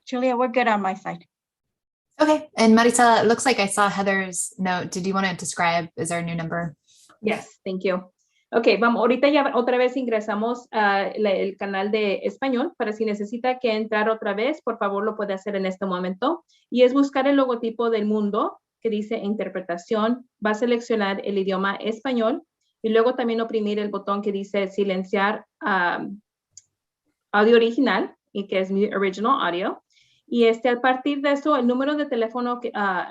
Julia, we're good on my side. Okay, and Marisa, it looks like I saw Heather's note. Did you want to describe, is our new number? Yes, thank you. Ok, vamos, ahorita ya otra vez ingresamos el canal de español, para si necesita que entrar otra vez, por favor lo puede hacer en este momento. Y es buscar el logotipo del mundo que dice interpretación, va a seleccionar el idioma español y luego también oprimir el botón que dice silenciar audio original y que es Mute Original Audio. Y a partir de eso, el número de teléfono,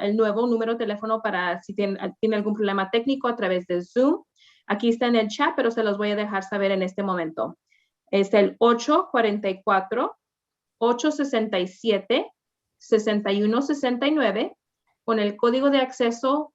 el nuevo número de teléfono para si tiene algún problema técnico a través de Zoom, aquí está en el chat, pero se los voy a dejar saber en este momento. Es el 844-867-6169. Con el código de acceso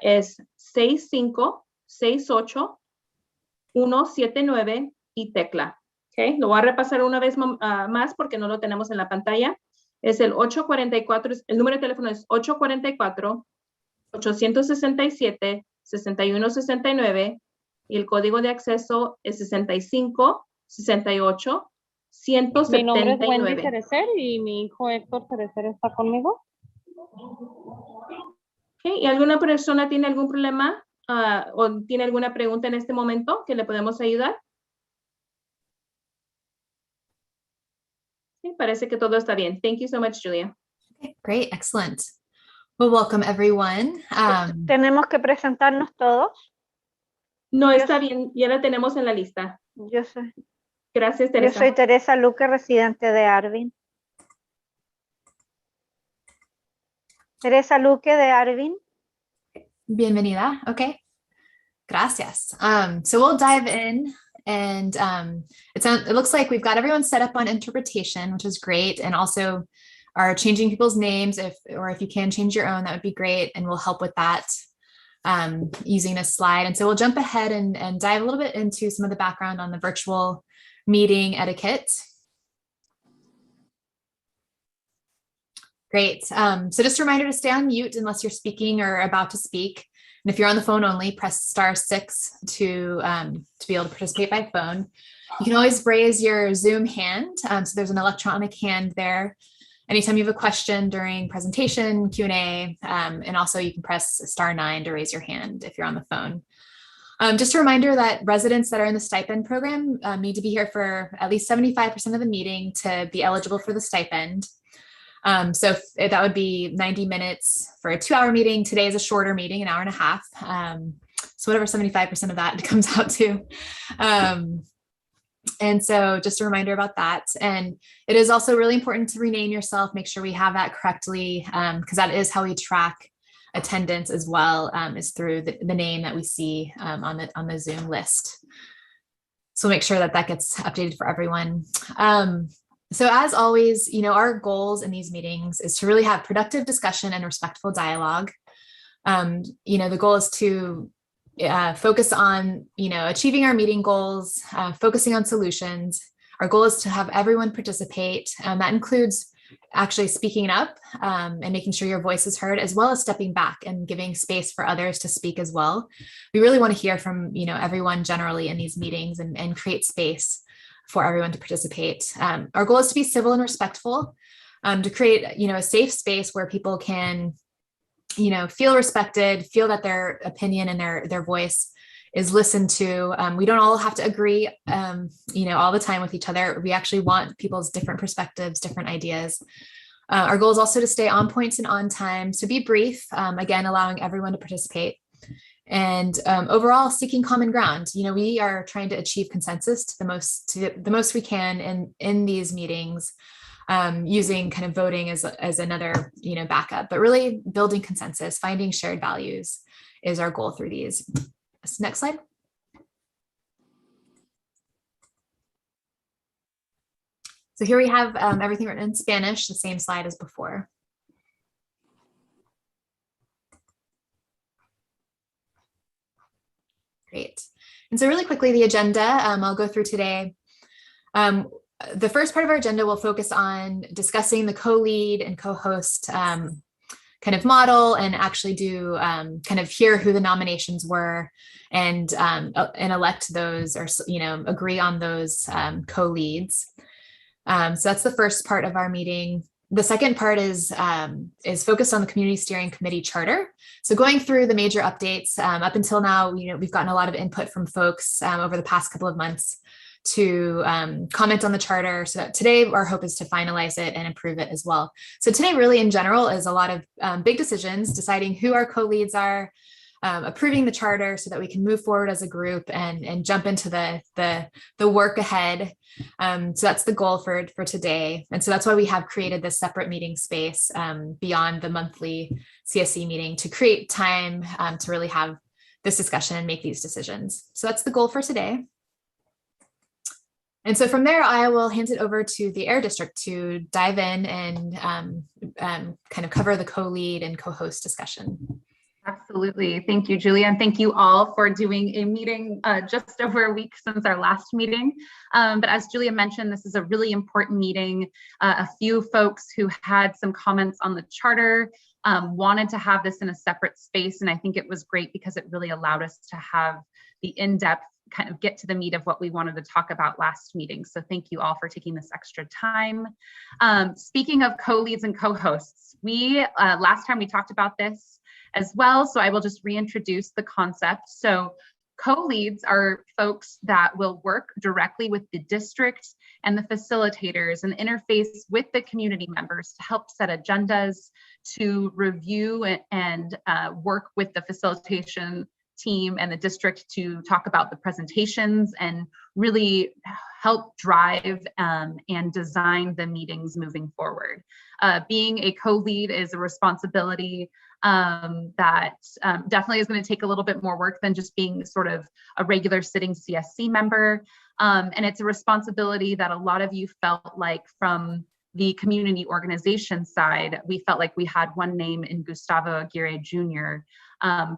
es 6568179 y tecla. Okay. Lo voy a repasar una vez más porque no lo tenemos en la pantalla. Es el 844, el número de teléfono es 844-867-6169 y el código de acceso es 6568-179. Mi nombre es Wendy Cerecer y mi hijo Héctor Cerecer está conmigo. Okay. ¿Y alguna persona tiene algún problema o tiene alguna pregunta en este momento que le podemos ayudar? Sí, parece que todo está bien. Thank you so much, Julia. Okay, great, excellent. Well, welcome everyone. Tenemos que presentarnos todos. No, está bien, ya la tenemos en la lista. Yo soy. Gracias, Teresa. Yo soy Teresa Luque, residente de Arvin. Teresa Luque de Arvin. Bienvenida. Okay. Gracias. So we'll dive in. And it looks like we've got everyone set up on interpretation, which is great. And also are changing people's names or if you can change your own, that would be great. And we'll help with that using a slide. And so we'll jump ahead and dive a little bit into some of the background on the virtual meeting etiquette. Great. So just a reminder to stay on mute unless you're speaking or about to speak. And if you're on the phone only, press *6 to be able to participate by phone. You can always raise your Zoom hand. So there's an electronic hand there. Anytime you have a question during presentation, Q&A, and also you can press *9 to raise your hand if you're on the phone. Just a reminder that residents that are in the stipend program need to be here for at least 75% of the meeting to be eligible for the stipend. So that would be 90 minutes for a 2-hour meeting. Today is a shorter meeting, an hour and a half. So whatever 75% of that comes out to. And so just a reminder about that. And it is also really important to rename yourself, make sure we have that correctly, because that is how we track attendance as well, is through the name that we see on the Zoom list. So make sure that that gets updated for everyone. So as always, our goals in these meetings is to really have productive discussion and respectful dialogue. The goal is to focus on, achieving our meeting goals, focusing on solutions. Our goal is to have everyone participate. That includes actually speaking up and making sure your voice is heard, as well as stepping back and giving space for others to speak as well. We really want to hear from, everyone generally in these meetings and create space for everyone to participate. Our goal is to be civil and respectful, to create, a safe space where people can, feel respected, feel that their opinion and their voice is listened to. We don't all have to agree, all the time with each other. We actually want people's different perspectives, different ideas. Our goal is also to stay on point and on time, to be brief, again, allowing everyone to participate. And overall, seeking common ground. We are trying to achieve consensus to the most we can in these meetings, using kind of voting as another backup, but really building consensus, finding shared values is our goal through these. Next slide. So here we have everything written in Spanish, the same slide as before. Great. And so really quickly, the agenda I'll go through today. The first part of our agenda will focus on discussing the co-lead and co-host kind of model, and actually do kind of hear who the nominations were and elect those, or agree on those co-leads. So that's the first part of our meeting. the second part is focused on the Community Steering Committee charter. So going through the major updates up until now, we've gotten a lot of input from folks over the past couple of months to comment on the charter. So that today our hope is to finalize it and improve it as well. So today really in general is a lot of big decisions, deciding who our co-leads are, approving the charter so that we can move forward as a group and jump into the work ahead. So that's the goal for today. And so that's why we have created this separate meeting space beyond the monthly CSC meeting to create time to really have this discussion and make these decisions. So that's the goal for today. And so from there, I will hand it over to the Air District to dive in and kind of cover the co-lead and co-host discussion. Absolutely. Thank you, Julia. And thank you all for doing a meeting just over a week since our last meeting. But as Julia mentioned, this is a really important meeting. A few folks who had some comments on the charter wanted to have this in a separate space. And I think it was great because it really allowed us to have the in-depth kind of get to the meat of what we wanted to talk about last meeting. So thank you all for taking this extra time. Speaking of co-leads and co-hosts, last time we talked about this as well, so I will just reintroduce the concept. So co-leads are folks that will work directly with the district and the facilitators and interface with the community members to help set agendas, to review and work with the facilitation team and the district to talk about the presentations and really help drive and design the meetings moving forward. Being a co-lead is a responsibility that definitely is going to take a little bit more work than just being sort of a regular sitting CSC member. And it's a responsibility that a lot of you felt like from the community organization side, we felt like we had one name in Gustavo Aguirre Jr.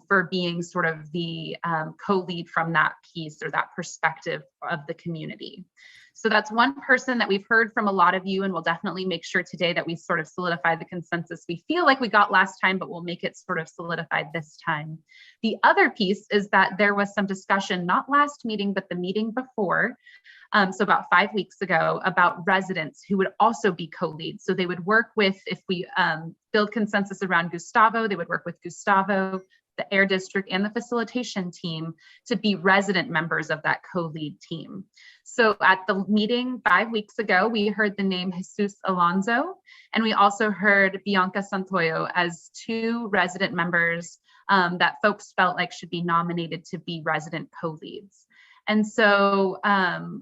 For being sort of the co-lead from that piece or that perspective of the community. So that's one person that we've heard from a lot of you, and we'll definitely make sure today that we sort of solidify the consensus we feel like we got last time, but we'll make it sort of solidified this time. The other piece is that there was some discussion, not last meeting, but the meeting before, so about 5 weeks ago, about residents who would also be co-leads. So they would work with, if we build consensus around Gustavo, they would work with Gustavo, the Air District, and the facilitation team to be resident members of that co-lead team. So at the meeting 5 weeks ago, we heard the name Jesus Alonso, and we also heard Bianca Santoyo as two resident members that folks felt like should be nominated to be resident co-leads. And so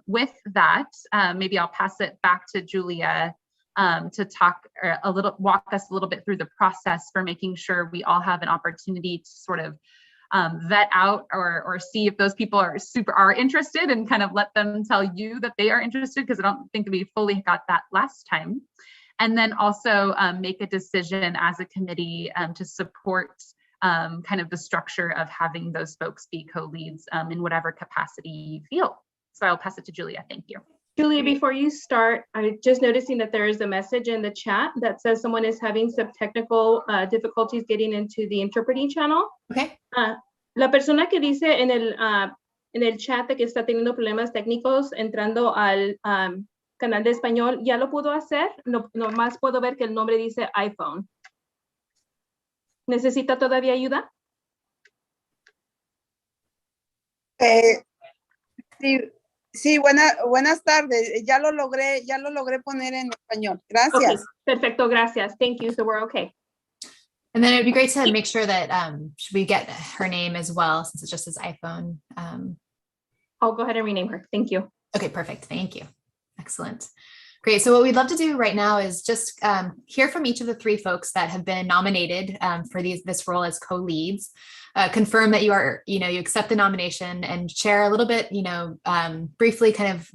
with that, maybe I'll pass it back to Julia to talk walk us a little bit through the process for making sure we all have an opportunity to sort of vet out or see if those people are interested and kind of let them tell you that they are interested, because I don't think that we fully got that last time. And then also make a decision as a committee to support kind of the structure of having those folks be co-leads in whatever capacity you feel. So I'll pass it to Julia. Thank you. Julia, before you start, I'm just noticing that there is a message in the chat that says someone is having some technical difficulties getting into the interpreting channel. Okay. La persona que dice en el chat de que está teniendo problemas técnicos entrando al canal de español, ya lo pudo hacer. No más puedo ver que el nombre dice iPhone. ¿Necesita todavía ayuda? Sí, buenas tardes. Ya lo logré poner en español. Gracias. Okay, perfecto, gracias. Thank you. So we're okay. And then it'd be great to make sure that should we get her name as well, since it's just his iPhone. I'll go ahead and rename her. Thank you. Okay, perfect. Thank you. Excellent. Great. So what we'd love to do right now is just hear from each of the three folks that have been nominated for this role as co-leads. Confirm that you accept the nomination and share a little bit, briefly kind of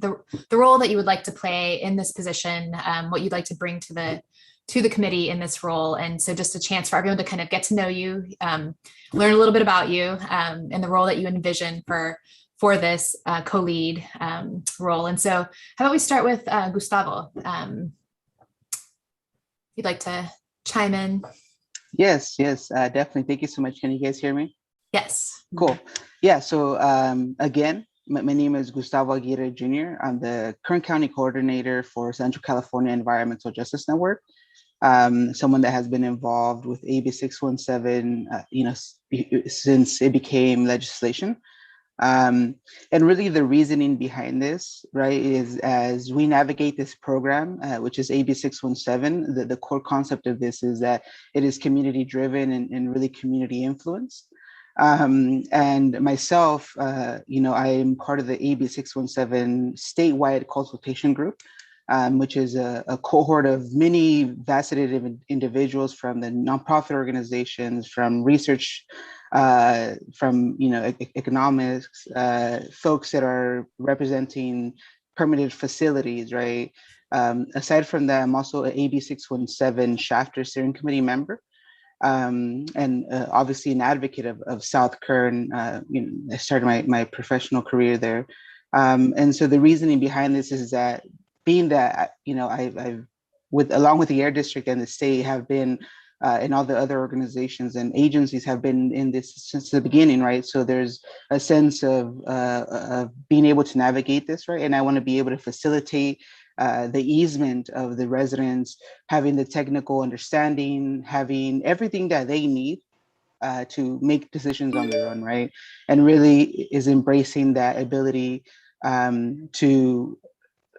the role that you would like to play in this position, what you'd like to bring to the committee in this role. And so just a chance for everyone to kind of get to know you, learn a little bit about you and the role that you envision for this co-lead role. And so how about we start with Gustavo? If you'd like to chime in. Yes, definitely. Thank you so much. Can you guys hear me? Yes. Cool. Yeah, so again, my name is Gustavo Aguirre Jr. I'm the current county coordinator for Central California Environmental Justice Network. someone that has been involved with AB 617, since it became legislation. And really the reasoning behind this, right, is as we navigate this program, which is AB 617, the core concept of this is that it is community driven and really community influenced. And myself, I am part of the AB 617 statewide consultation group, which is a cohort of many faceted individuals from the nonprofit organizations, from research, from economics, folks that are representing permitted facilities, right? Aside from that, I'm also an AB 617 Chapter Steering Committee member. And obviously an advocate of South Kern. I started my professional career there. And so the reasoning behind this is that being that, I've along with the Air District and the state have been, and all the other organizations and agencies have been in this since the beginning, right? So there's a sense of being able to navigate this, right? And I want to be able to facilitate the easement of the residents, having the technical understanding, having everything that they need to make decisions on their own, right? And really is embracing that ability to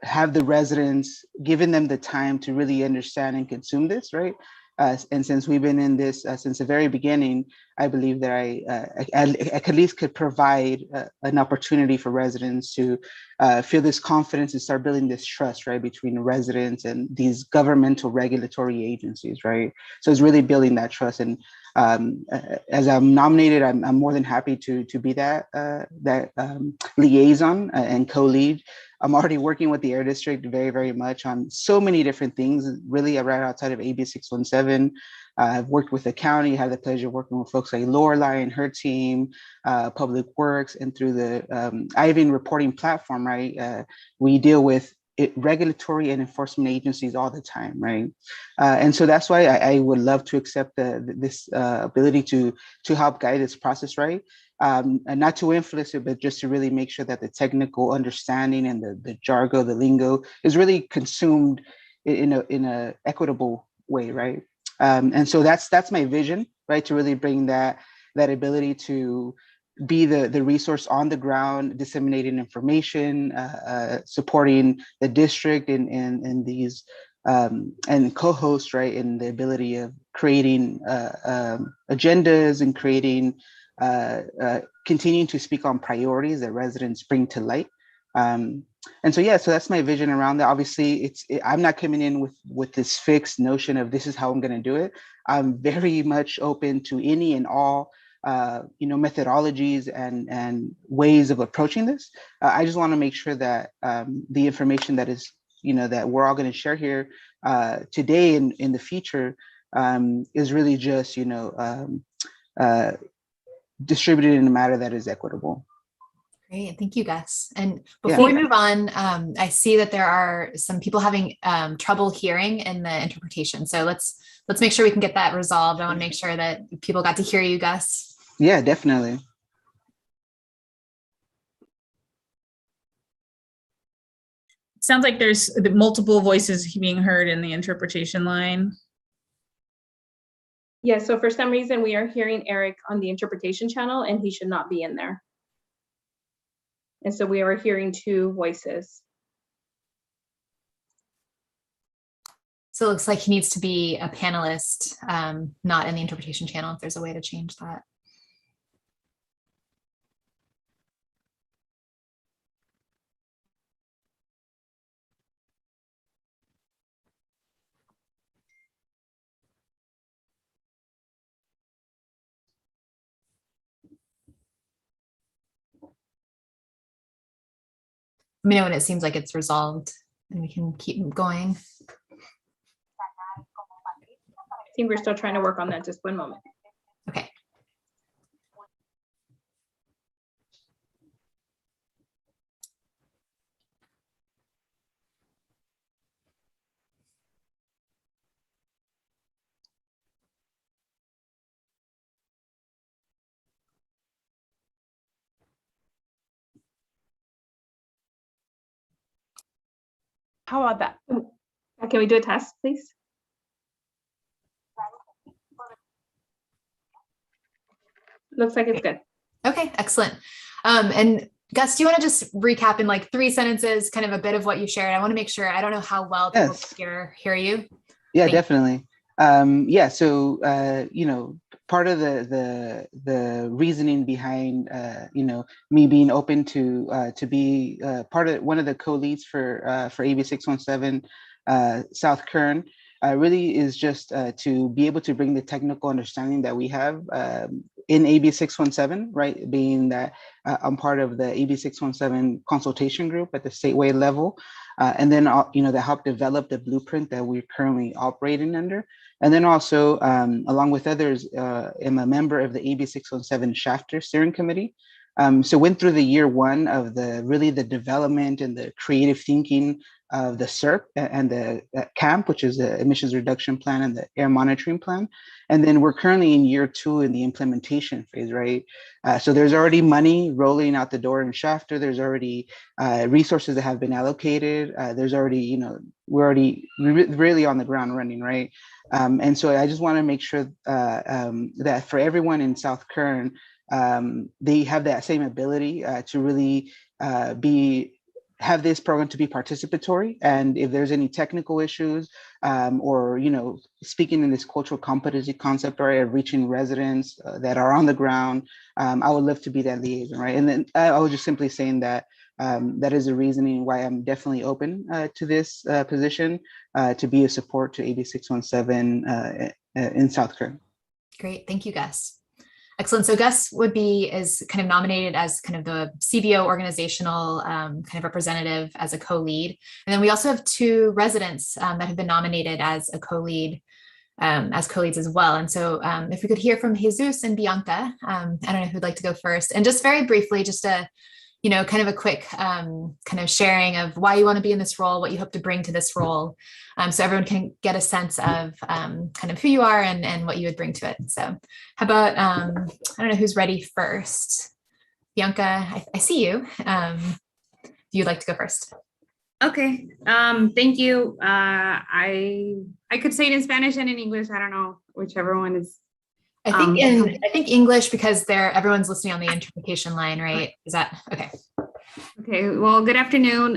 have the residents, giving them the time to really understand and consume this, right? And since we've been in this since the very beginning, I believe that I at least could provide an opportunity for residents to feel this confidence and start building this trust, right, between the residents and these governmental regulatory agencies, right? So it's really building that trust. And as I'm nominated, I'm more than happy to be that liaison and co-lead. I'm already working with the Air District very, very much on so many different things, really right outside of AB 617. I've worked with the county, had the pleasure of working with folks like Lorelai and her team, Public Works, and through the Arvin reporting platform, right? We deal with regulatory and enforcement agencies all the time, right? And so that's why I would love to accept this ability to help guide this process, right? And not to influence it, but just to really make sure that the technical understanding and the jargon, the lingo is really consumed in a equitable way, right? And so that's my vision, right? To really bring that ability to be the resource on the ground, disseminating information, supporting the district and these and co-hosts, right? In the ability of creating agendas and creating continuing to speak on priorities that residents bring to light. And so, yeah, so that's my vision around that. Obviously, I'm not coming in with this fixed notion of this is how I'm going to do it. I'm very much open to any and all, methodologies and ways of approaching this. I just want to make sure that the information that is, that we're all going to share here today and in the future is really just, distributed in a manner that is equitable. Great, thank you, Gus. And before we move on, I see that there are some people having trouble hearing in the interpretation. So let's make sure we can get that resolved. I want to make sure that people got to hear you, Gus. Yeah, definitely. Sounds like there's multiple voices being heard in the interpretation line. Yeah, so for some reason we are hearing Eric on the interpretation channel and he should not be in there. And so we are hearing two voices. So it looks like he needs to be a panelist, not in the interpretation channel, if there's a way to change that. Let me know when it seems like it's resolved and we can keep going. I think we're still trying to work on that. Just one moment. Okay. How about that? Can we do a test, please? Looks like it's good. Okay, excellent. And Gus, do you want to just recap in like 3 sentences, kind of a bit of what you shared? I want to make sure, I don't know how well people hear you. Yeah, definitely. Yeah, so part of the reasoning behind me being open to be part of one of the co-leads for AB 617 South Kern really is just to be able to bring the technical understanding that we have in AB 617, right? Being that I'm part of the AB 617 consultation group at the statewide level. And then, that helped develop the blueprint that we're currently operating under. And then also, along with others, am a member of the AB 617 Chapter Steering Committee. So went through the year 1 of the development and the creative thinking of the SERP and the CAMP, which is the emissions reduction plan and the air monitoring plan. And then we're currently in year 2 in the implementation phase, right? So there's already money rolling out the door in Shafter. There's already resources that have been allocated. There's already, we're already really on the ground running, right? And so I just want to make sure that for everyone in South Kern, they have that same ability to really have this program to be participatory. And if there's any technical issues or, speaking in this cultural competency concept, right, of reaching residents that are on the ground, I would love to be that liaison, right? And then I was just simply saying that that is the reasoning why I'm definitely open to this position to be a support to AB 617 in South Kern. Great, thank you, Gus. Excellent. So Gus is kind of nominated as kind of the CBO organizational kind of representative as a co-lead. And then we also have 2 residents that have been nominated as a co-lead, as co-leads as well. And so if we could hear from Jesus and Bianca, I don't know who'd like to go first. And just very briefly, just a kind of a quick kind of sharing of why you want to be in this role, what you hope to bring to this role, so everyone can get a sense of kind of who you are and what you would bring to it. So how about, I don't know who's ready first. Bianca, I see you. If you'd like to go first. Okay, thank you. I could say it in Spanish and in English. I don't know, whichever one is. I think English, because everyone's listening on the interpretation line, right? Is that okay? Okay, well, good afternoon.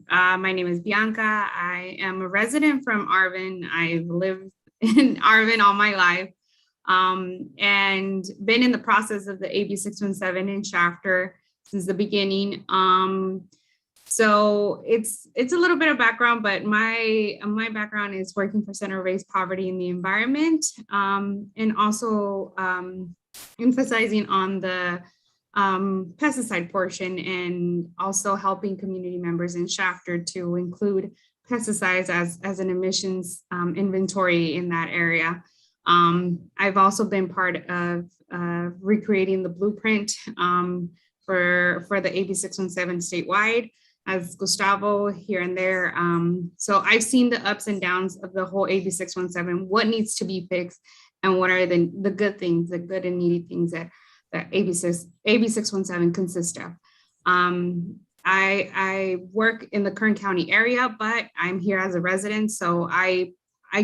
My name is Bianca. I am a resident from Arvin. I've lived in Arvin all my life and been in the process of the AB 617 in Shafter since the beginning. So it's a little bit of background, but my background is working for Center Race Poverty in the Environment, and also emphasizing on the pesticide portion, and also helping community members in Shafter to include pesticides as an emissions inventory in that area. I've also been part of recreating the blueprint for the AB 617 statewide, as Gustavo here and there. So I've seen the ups and downs of the whole AB 617, what needs to be fixed, and what are the good things, the good and needy things that AB 617 consists of. I work in the Kern County area, but I'm here as a resident. So I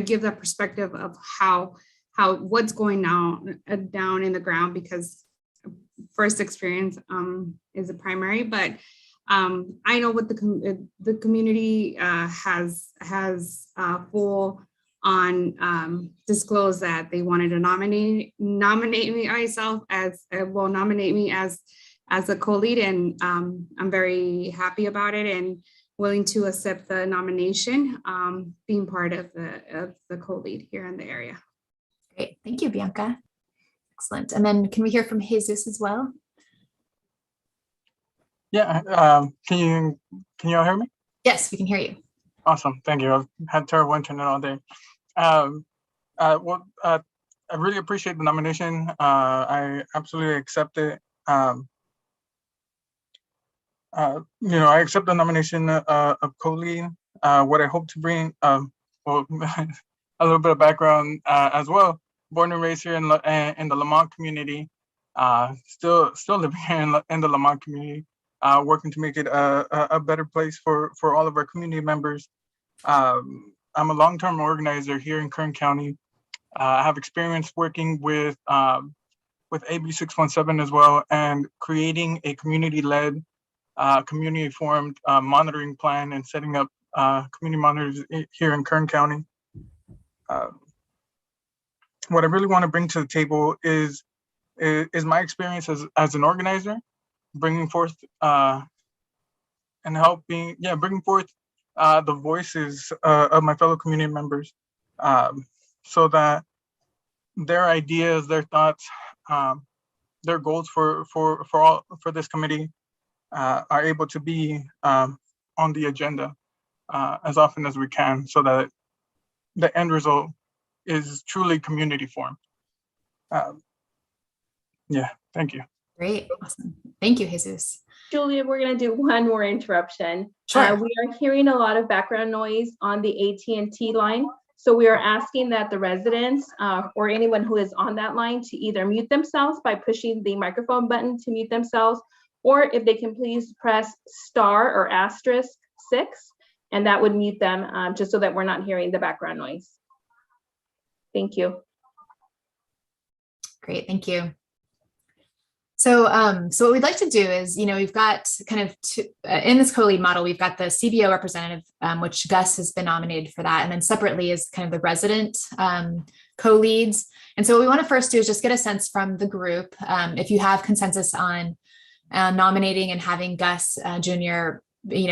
give the perspective of how what's going on down in the ground, because first experience is a primary, but I know what the community has full on disclosed that they wanted to nominate me myself as nominate me as a co-lead, and I'm very happy about it and willing to accept the nomination, being part of the co-lead here in the area. Great, thank you, Bianca. Excellent. And then can we hear from Jesus as well? Yeah, can you all hear me? Yes, we can hear you. Awesome, thank you. I've had terrible internet all day. I really appreciate the nomination. I absolutely accept it. I accept the nomination of co-lead. What I hope to bring, well, a little bit of background as well. Born and raised here in the Lamont community. Still living here in the Lamont community. Working to make it a better place for all of our community members. I'm a long-term organizer here in Kern County. I have experience working with with AB 617 as well, and creating a community-led, community-formed monitoring plan and setting up community monitors here in Kern County. What I really want to bring to the table is my experience as an organizer, bringing forth and helping, bringing forth the voices of my fellow community members, so that their ideas, their thoughts, their goals for this committee are able to be on the agenda as often as we can, so that the end result is truly community formed. Thank you. Great, awesome. Thank you, Jesus. Julia, we're going to do one more interruption. Sure. We are hearing a lot of background noise on the AT&T line. So we are asking that the residents or anyone who is on that line to either mute themselves by pushing the microphone button to mute themselves, or if they can please press star or *6, and that would mute them just so that we're not hearing the background noise. Thank you. Great, thank you. So, so what we'd like to do is, we've got kind of in this co-lead model, we've got the CBO representative, which Gus has been nominated for that. And then separately is kind of the resident co-leads. And so what we want to first do is just get a sense from the group, if you have consensus on nominating and having Gus Jr.,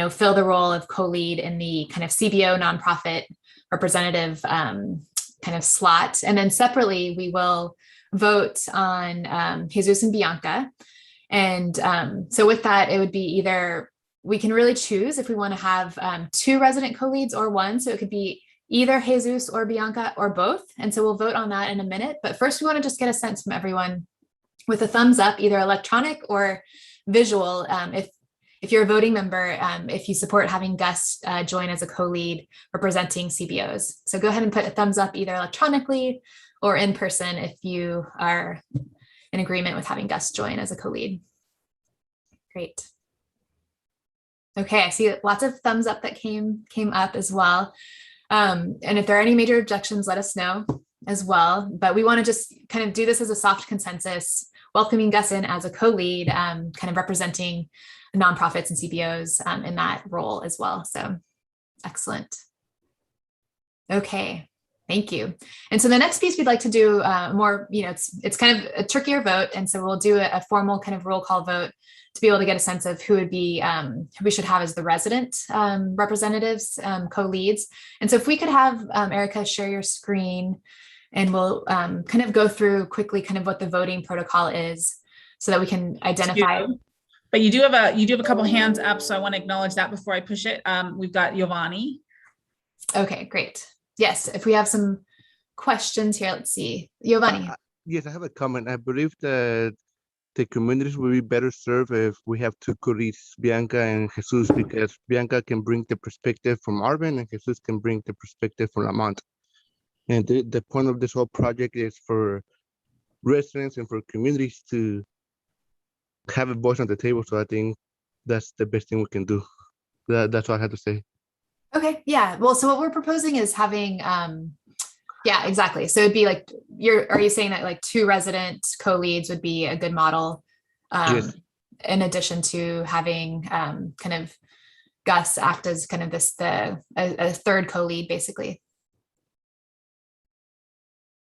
fill the role of co-lead in the kind of CBO nonprofit representative kind of slot. And then separately, we will vote on Jesus and Bianca. And so with that, it would be either, we can really choose if we want to have 2 resident co-leads or 1. So it could be either Jesus or Bianca or both. And so we'll vote on that in a minute. But first, we want to just get a sense from everyone with a thumbs up, either electronic or visual. If you're a voting member, if you support having Gus join as a co-lead representing CBOs. So go ahead and put a thumbs up either electronically or in person if you are in agreement with having Gus join as a co-lead. Great. Okay, I see lots of thumbs up that came up as well. And if there are any major objections, let us know as well. But we want to just kind of do this as a soft consensus, welcoming Gus in as a co-lead, kind of representing nonprofits and CBOs in that role as well. So excellent. Okay. Thank you. And so the next piece we'd like to do more, it's kind of a trickier vote. And so we'll do a formal kind of roll call vote to be able to get a sense of who would be, who we should have as the resident representatives, co-leads. And so if we could have Erica share your screen, and we'll kind of go through quickly kind of what the voting protocol is so that we can identify. But you do have a couple hands up. So I want to acknowledge that before I push it. We've got Giovanni. Okay, great. Yes, if we have some questions here, let's see. Giovanni. Yes, I have a comment. I believe that the communities will be better served if we have 2 co-leads, Bianca and Jesus, because Bianca can bring the perspective from Arvin and Jesus can bring the perspective from Lamont. And the point of this whole project is for residents and for communities to have a voice on the table. So I think that's the best thing we can do. That's all I had to say. Okay, yeah. Well, so what we're proposing is having, yeah, exactly. So it'd be like, are you saying that like 2 resident co-leads would be a good model? Yes. In addition to having kind of Gus act as kind of a third co-lead basically.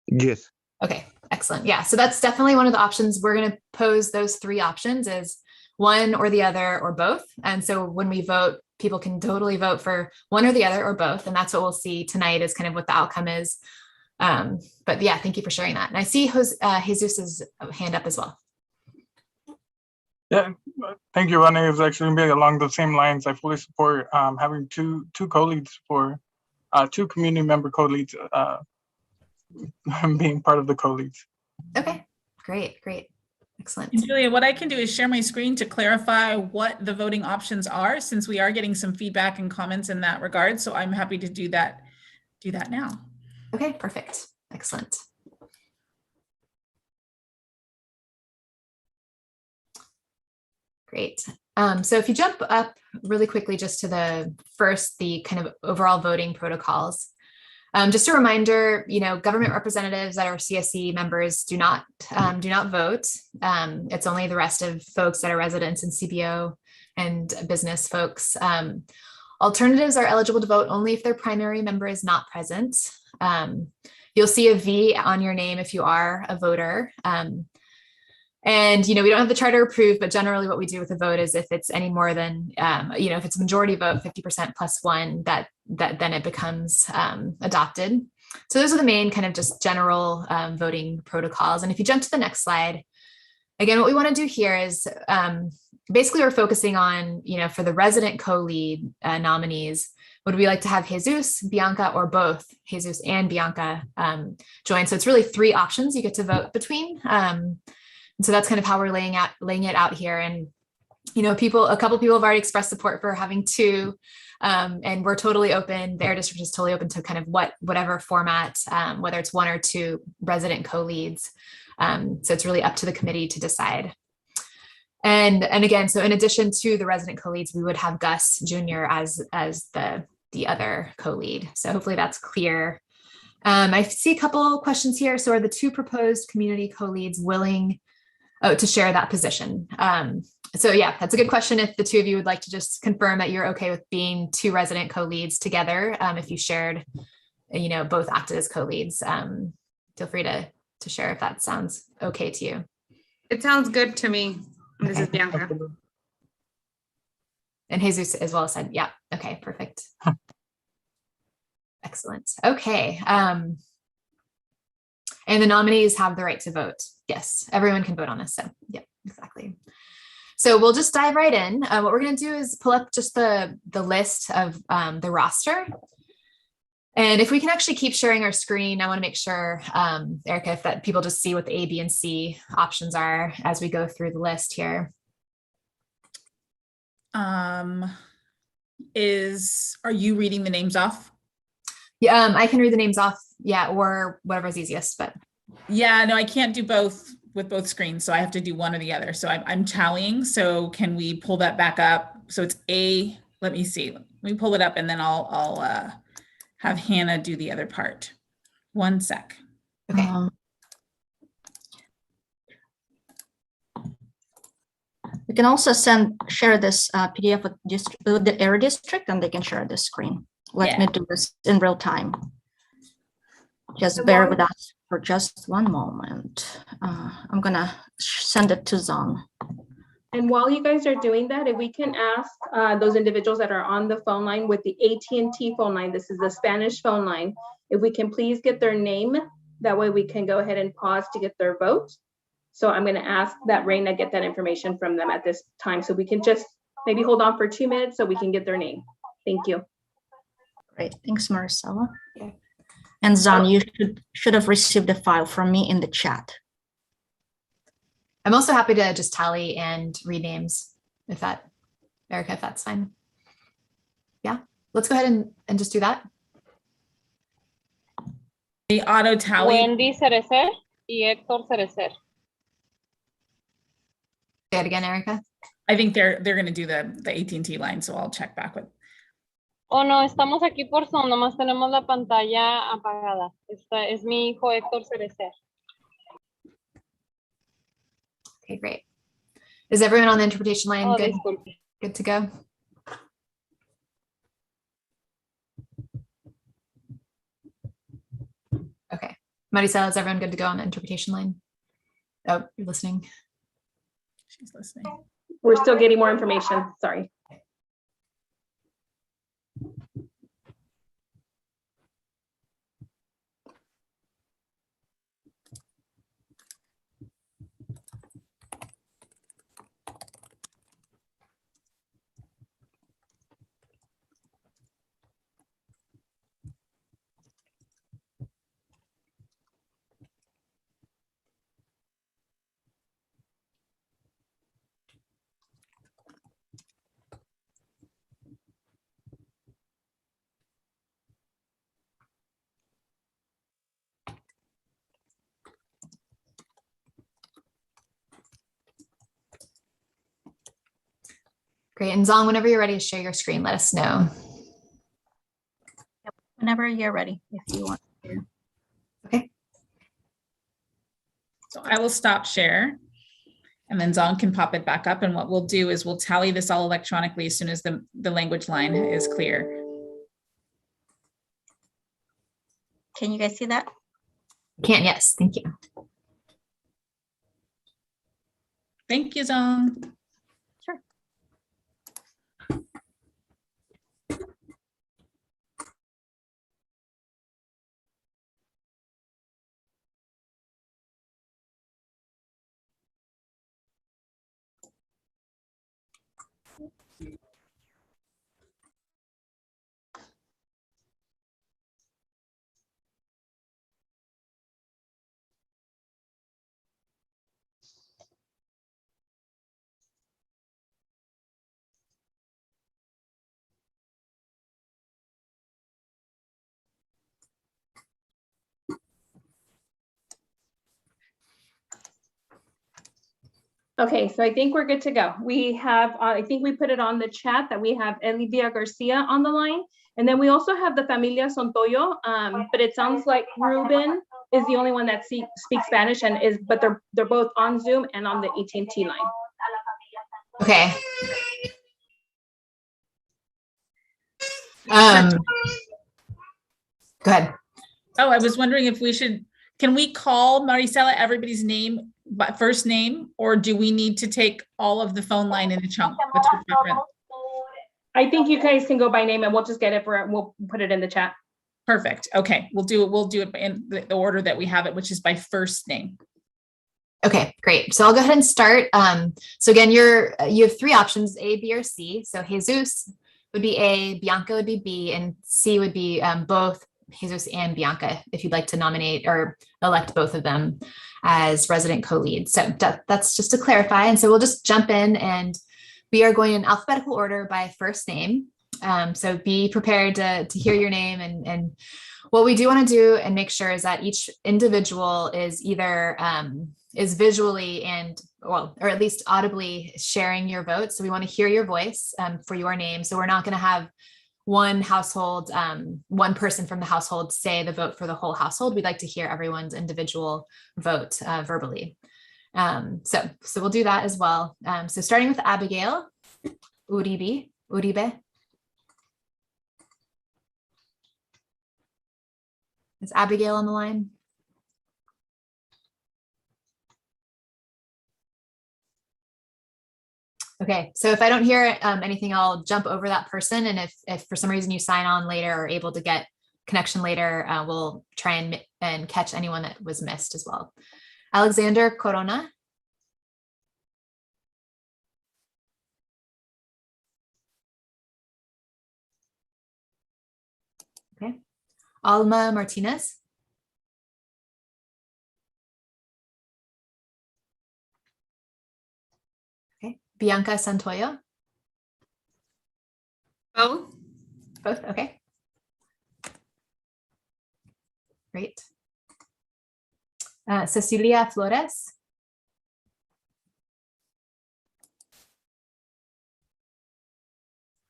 Yes. Okay, excellent. Yeah, so that's definitely one of the options. We're going to pose those 3 options as one or the other or both. And so when we vote, people can totally vote for one or the other or both. And that's what we'll see tonight is kind of what the outcome is. But yeah, thank you for sharing that. And I see Jesus's hand up as well. Yeah, thank you, Ronnie. It was actually going to be along the same lines. I fully support having two co-leads for 2 community member co-leads being part of the co-leads. Okay, great. Excellent. And Julia, what I can do is share my screen to clarify what the voting options are, since we are getting some feedback and comments in that regard. So I'm happy to do that now. Okay, perfect. Excellent. Great. So if you jump up really quickly just to the kind of overall voting protocols, Just a reminder, government representatives that are CSE members do not vote. It's only the rest of folks that are residents and CBO and business folks. Alternatives are eligible to vote only if their primary member is not present. You'll see a V on your name if you are a voter. And, we don't have the charter approved, but generally what we do with a vote is if it's any more than, if it's a majority vote, 50% plus one, that then it becomes adopted. So those are the main kind of just general voting protocols. And if you jump to the next slide, again, what we want to do here is basically we're focusing on, for the resident co-lead nominees, would we like to have Jesus, Bianca, or both Jesus and Bianca join? So it's really 3 options you get to vote between. So that's kind of how we're laying it out here. And, a couple people have already expressed support for having 2, and we're totally open. Their district is totally open to kind of whatever format, whether it's 1 or 2 resident co-leads. So it's really up to the committee to decide. And again, so in addition to the resident co-leads, we would have Gus Jr. as the other co-lead. So hopefully that's clear. I see a couple questions here. So are the 2 proposed community co-leads willing to share that position? So yeah, that's a good question. If the 2 of you would like to just confirm that you're okay with being 2 resident co-leads together, if you shared, both acted as co-leads, feel free to share if that sounds okay to you. It sounds good to me. Okay. This is Bianca. And Jesus as well said, yeah, okay, perfect. Excellent. Okay. And the nominees have the right to vote. Yes, everyone can vote on this. So yeah, exactly. So we'll just dive right in. What we're going to do is pull up just the list of the roster. And if we can actually keep sharing our screen, I want to make sure, Erica, if that people just see what the A, B, and C options are as we go through the list here. Are you reading the names off? Yeah, I can read the names off. Yeah, or whatever's easiest, but. Yeah, no, I can't do both with both screens. So I have to do one or the other. So I'm tallying. So can we pull that back up? So it's A, let me see. Let me pull it up and then I'll have Hannah do the other part. 1 sec. Okay. You can also share this PDF with the area district and they can share the screen. Let me do this in real time. Just bear with us for just one moment. I'm gonna send it to Zong. And while you guys are doing that, if we can ask those individuals that are on the phone line with the AT&T phone line, this is the Spanish phone line, if we can please get their name, that way we can go ahead and pause to get their vote. So I'm gonna ask that Reina get that information from them at this time. So we can just maybe hold on for 2 minutes so we can get their name. Thank you. Great, thanks, Maricela. Yeah. And Zong, you should have received a file from me in the chat. I'm also happy to just tally and read names Erica, if that's fine. Yeah, let's go ahead and just do that. The auto tally. Wendy Cerecer y Héctor Cerecer. Say it again, Erica. I think they're going to do the AT&T line, so I'll check back with. Oh, no, estamos aquí por Zoom, nomás tenemos la pantalla apagada. Esta es mi hijo Héctor Cerecer. Okay, great. Is everyone on the interpretation line good? Disculpe. Good to go? Okay. Maricela, is everyone good to go on the interpretation line? Oh, you're listening. She's listening. We're still getting more information, sorry. Great. And Zong, whenever you're ready to share your screen, let us know. Whenever whenever you're ready, if you want to. Okay. So I will stop share. And then Zong can pop it back up. And what we'll do is we'll tally this all electronically as soon as the language line is clear. Can you guys see that? Can, yes, thank you. Thank you, Zong. Sure. Okay, so I think we're good to go. We have, I think we put it on the chat that we have Elvia Garcia on the line. And then we also have the Familia Sontoyo, but it sounds like Ruben is the only one that speaks Spanish and but they're both on Zoom and on the AT&T line. Okay. Go ahead. Oh, I was wondering if can we call Maricela everybody's name, but first name, or do we need to take all of the phone line in a chunk? What's your preference? I think you guys can go by name and we'll just get it we'll put it in the chat. Perfect. Okay, we'll do it in the order that we have it, which is by first name. Okay, great. So I'll go ahead and start. So again, you have three options, A, B, or C. So Jesus would be A, Bianca would be B, and C would be both Jesus and Bianca, if you'd like to nominate or elect both of them as resident co-leads. So that's just to clarify. And so we'll just jump in, and we are going in alphabetical order by first name. So be prepared to hear your name. And what we do want to do and make sure is that each individual is either is visually or at least audibly sharing your vote. So we want to hear your voice for your name. So we're not going to have one household, one person from the household say the vote for the whole household. We'd like to hear everyone's individual vote verbally. So we'll do that as well. So starting with Abigail Uribe. Is Abigail on the line? Okay, so if I don't hear anything, I'll jump over that person. And if for some reason you sign on later or able to get connection later, we'll try and catch anyone that was missed as well. Alexander Corona. Okay. Alma Martinez. Okay. Bianca Santoyo. Both. Both, okay. Great. Cecilia Flores.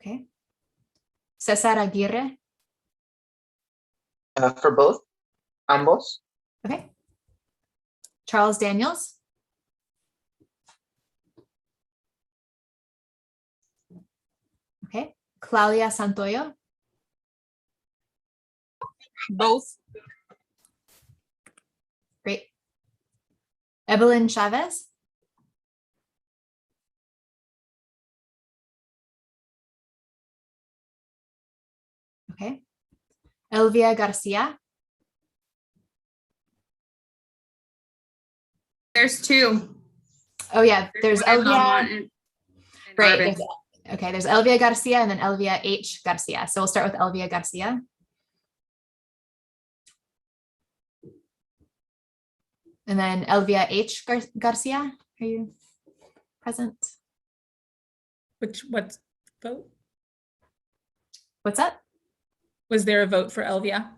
Okay. Cesar Aguirre. For both, ambos. Okay. Charles Daniels. Okay. Claudia Santoyo. Both. Great. Evelyn Chavez. Okay. Elvia Garcia. There's two. Oh yeah, there's Elvia. And Right. Arvin. Okay, there's Elvia Garcia and then Elvia H. Garcia. So we'll start with Elvia Garcia. And then Elvia H. Garcia. Are you present? What vote? What's that? Was there a vote for Elvia?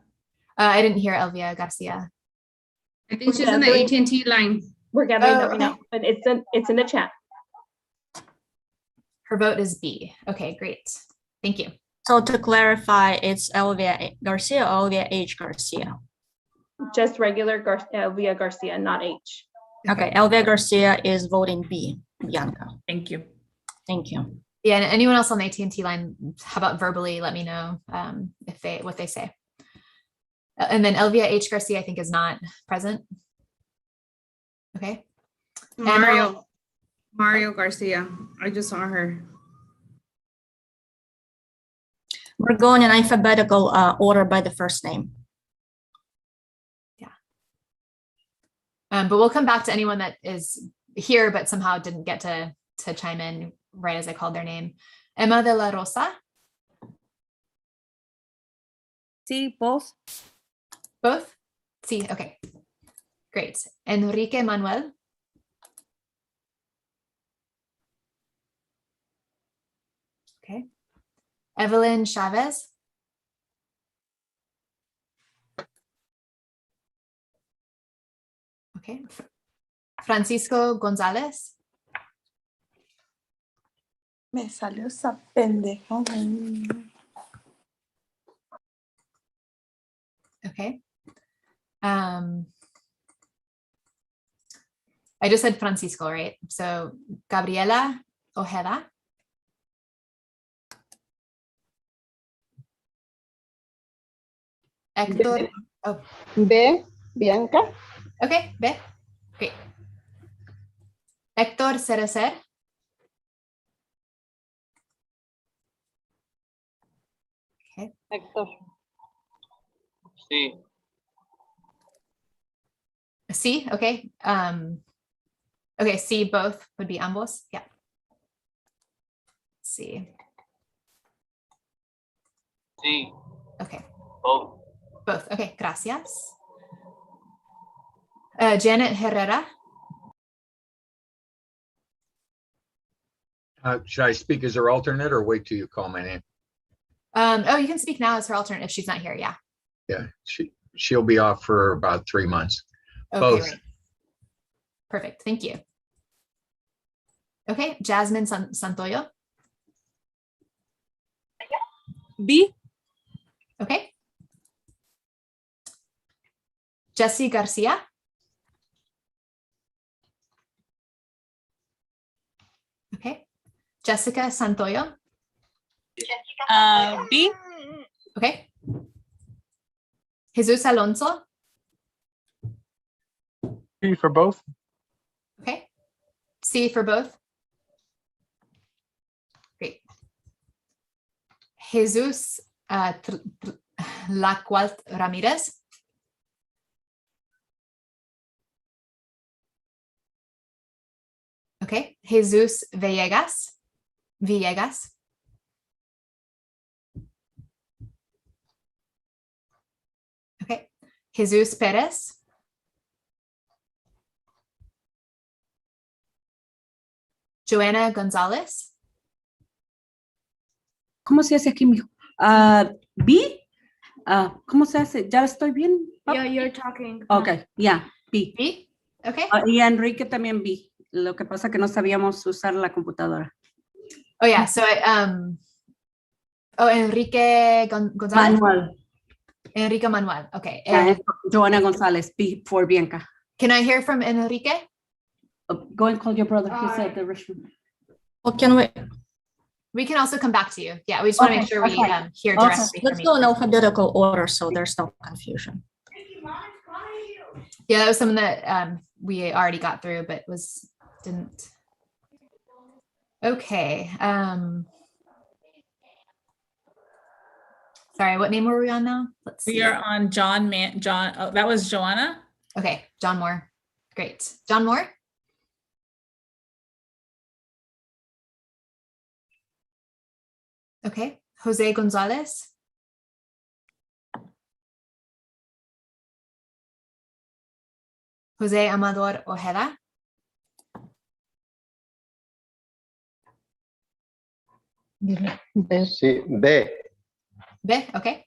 I didn't hear Elvia Garcia. I think she's in the AT&T line. We're gathering that Oh, right now, but it's in the chat. Her vote is B. Okay, great. Thank you. So to clarify, it's Elvia Garcia or Elvia H. Garcia? Just regular Elvia Garcia, not H. Okay, Elvia Garcia is voting B, Bianca. Thank you. Thank you. Yeah, and anyone else on the AT&T line, how about verbally, let me know what they say. And then Elvia H. Garcia, I think, is not present. Okay. Mario Garcia. I just saw her. We're going in alphabetical order by the first name. Yeah. But we'll come back to anyone that is here, but somehow didn't get to chime in right as I called their name. Emma de la Rosa. Sí, both. Both? Sí, okay. Great. Enrique Manuel. Okay. Evelyn Chavez. Okay. Francisco Gonzalez. Me salió esa pendeja. Okay. I just said Francisco, right? So Gabriela Ojeda. Hector. Oh. B, Bianca. Okay, B. Great. Hector Cerecer. Okay. Hector. Sí. C, okay. Okay, C, both would be ambos. Yeah. C. Sí. Okay. Both. Both. Okay, gracias. Janet Herrera. Should I speak as her alternate or wait till you call my name? Oh, you can speak now as her alternate if she's not here. Yeah. Yeah, she'll be off for about 3 months. Okay, Both. right. Perfect. Thank you. Okay, Jasmine Santoyo. B. Okay. Jessie Garcia. Okay. Jessica Santoyo. B. Okay. Jesus Alonso. B for both. Okay. C for both. Great. Jesus Lacualt Ramirez. Okay. Jesus Villegas. Okay. Jesus Perez. Joanna Gonzalez. ¿Cómo se hace aquí, mijo? B. ¿Cómo se hace? ¿Ya estoy bien? Yeah, you're talking. Okay, yeah, B. B. Okay. Y Enrique también B. Lo que pasa que no sabíamos usar la computadora. Oh yeah, so Enrique Gonzalez. Manuel. Enrique Manuel. Okay. Joanna Gonzalez, B for Bianca. Can I hear from Enrique? Go and call your brother. He's at the restroom. Well, can we? We can also come back to you. Yeah, we just want to make sure we hear directly Let's from go you. in alphabetical order so there's no confusion. Yeah, that was something that we already got through, but didn't. Okay. Sorry, what name were we on now? Let's see. We are on John. Oh, that was Joanna. Okay, John Moore. Great. John Moore. Okay. Jose Gonzalez. Jose Amador Ojeda. Sí, B. B, okay.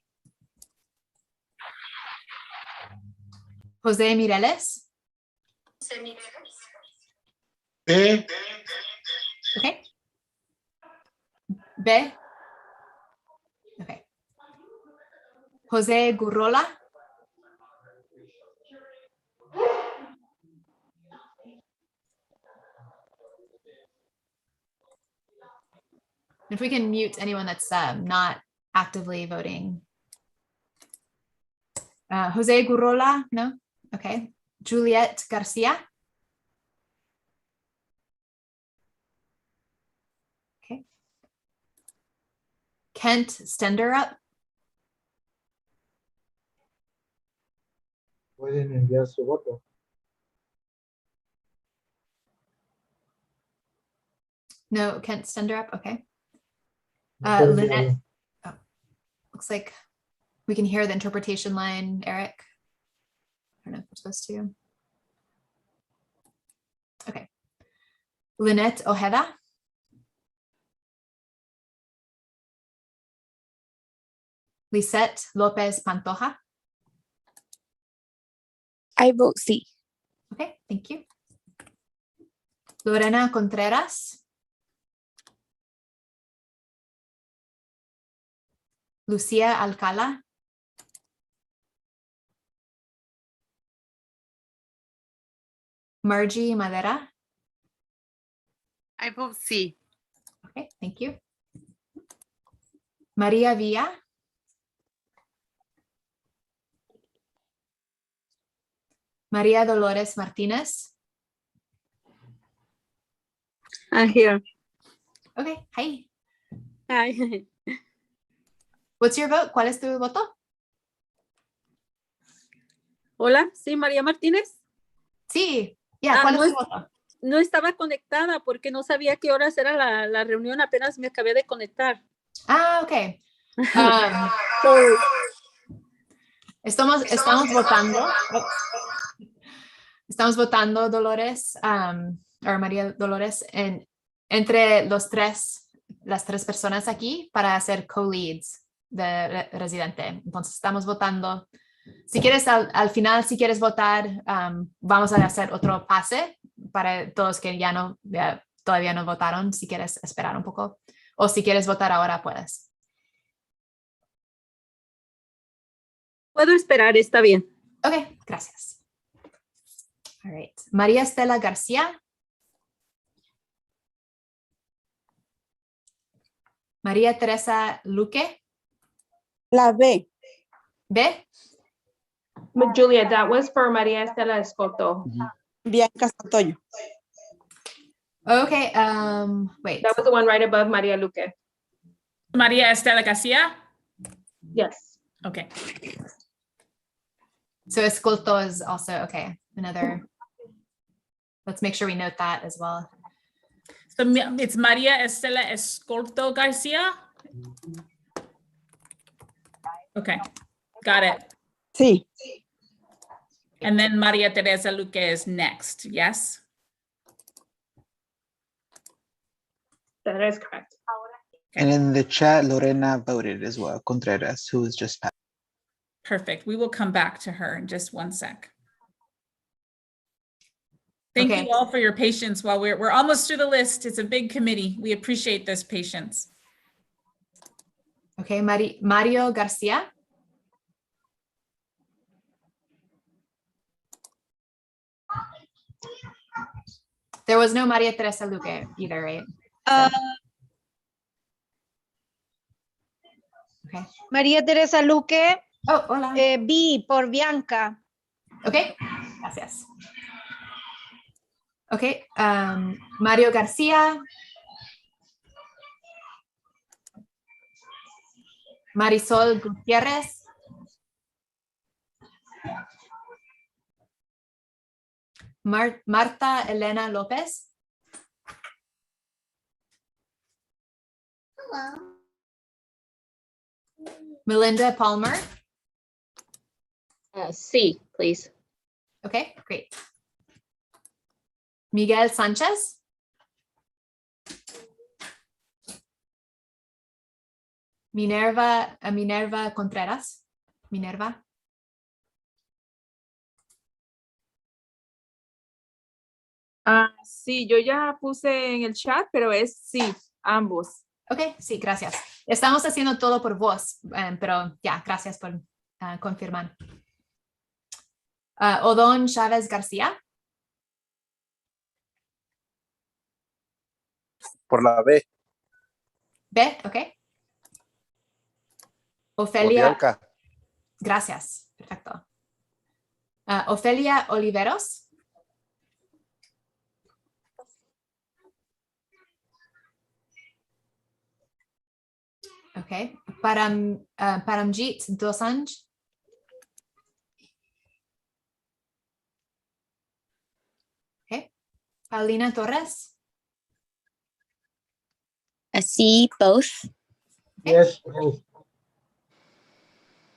Jose Mireles. B. Okay. B. Jose Gurrola. If we can mute anyone that's not actively voting. Jose Gurrola, no? Okay. Juliet Garcia. Okay. Kent Stenderup. Pueden enviar su voto. No, Kent Stenderup, okay. Pueden Lynette, enviar. oh, looks like we can hear the interpretation line, Eric. I don't know if we're supposed to. Okay. Lynette Ojeda. Lisette Lopez Pantoja. I vote C. Okay, thank you. Lorena Contreras. Lucia Alcala. Margie Madera. I vote C. Okay, thank you. Maria Villa. Maria Dolores Martinez. I'm here. Okay, hi. Hi. What's your vote? ¿Cuál es tu voto? Hola, sí, María Martínez. Sí, ya, ¿cuál es tu voto? No estaba conectada porque no sabía qué horas era la reunión, apenas me acabé de conectar. Ah, ok. Estamos votando. Estamos votando, Dolores, o María Dolores, entre las tres personas aquí para hacer co-leads de residente. Entonces estamos votando. Si quieres, al final, si quieres votar, vamos a hacer otro pase para todos que todavía no votaron. Si quieres esperar un poco. O si quieres votar ahora, puedes. Puedo esperar, está bien. Ok, gracias. All right. María Estela García. María Teresa Luque. La B. B. Julia, that was for Maria Estela Escoto. Bianca Santoyo. Okay, wait. That was the one right above Maria Luque. Maria Estela Garcia? Yes. Okay. So Escolto is also, okay, another. Let's make sure we note that as well. So it's Maria Estela Escolto Garcia? Okay, got it. Sí. And then Maria Teresa Luque is next, yes? That is correct. And in the chat, Lorena voted as well, Contreras, who was just passed. Perfect. We will come back to her in just one sec. Thank you all for your patience while we're almost through the list. It's a big committee. We appreciate this patience. Okay, Mario Garcia. There was no Maria Teresa Luque either, right? Okay. María Teresa Luque. Oh, hola. B por Bianca. Okay, gracias. Okay, Mario Garcia. Marisol Gutierrez. Marta Elena Lopez. Hello. Melinda Palmer. C, please. Okay, great. Miguel Sanchez. Minerva Contreras. Minerva. Sí, yo ya puse en el chat, pero es sí, ambos. Ok, sí, gracias. Estamos haciendo todo por voz, pero ya, gracias por confirman. Odón Chávez García. Por la B. B, ok. Por Ofelia. Bianca. Gracias, perfecto. Ofelia Oliveros. Ok. Paramjit Dosanjh. Ok. Paulina Torres. C, both. Okay. Yes, both.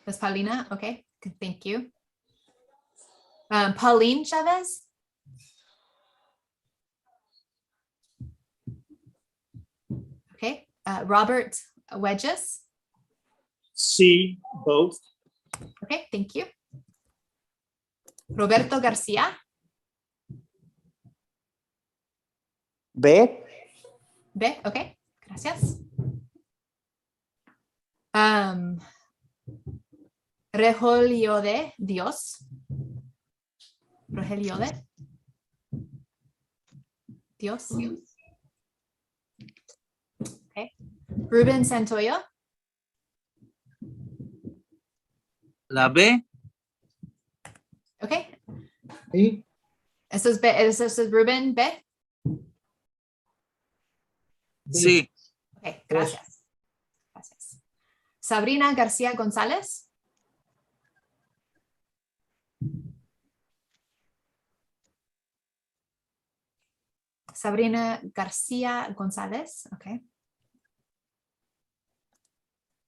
That's Paulina. Okay, thank you. Pauline Chavez. Okay. Robert Wedges. C, both. Okay, thank you. Roberto Garcia. B. B, okay, gracias. Rogelio de Dios. Rogelio de Dios. Okay. Ruben Santoyo. La B. Okay. Sí. Eso es B, eso es Ruben B. Sí. Okay, gracias. Gracias. Sabrina García González. Sabrina García González, okay.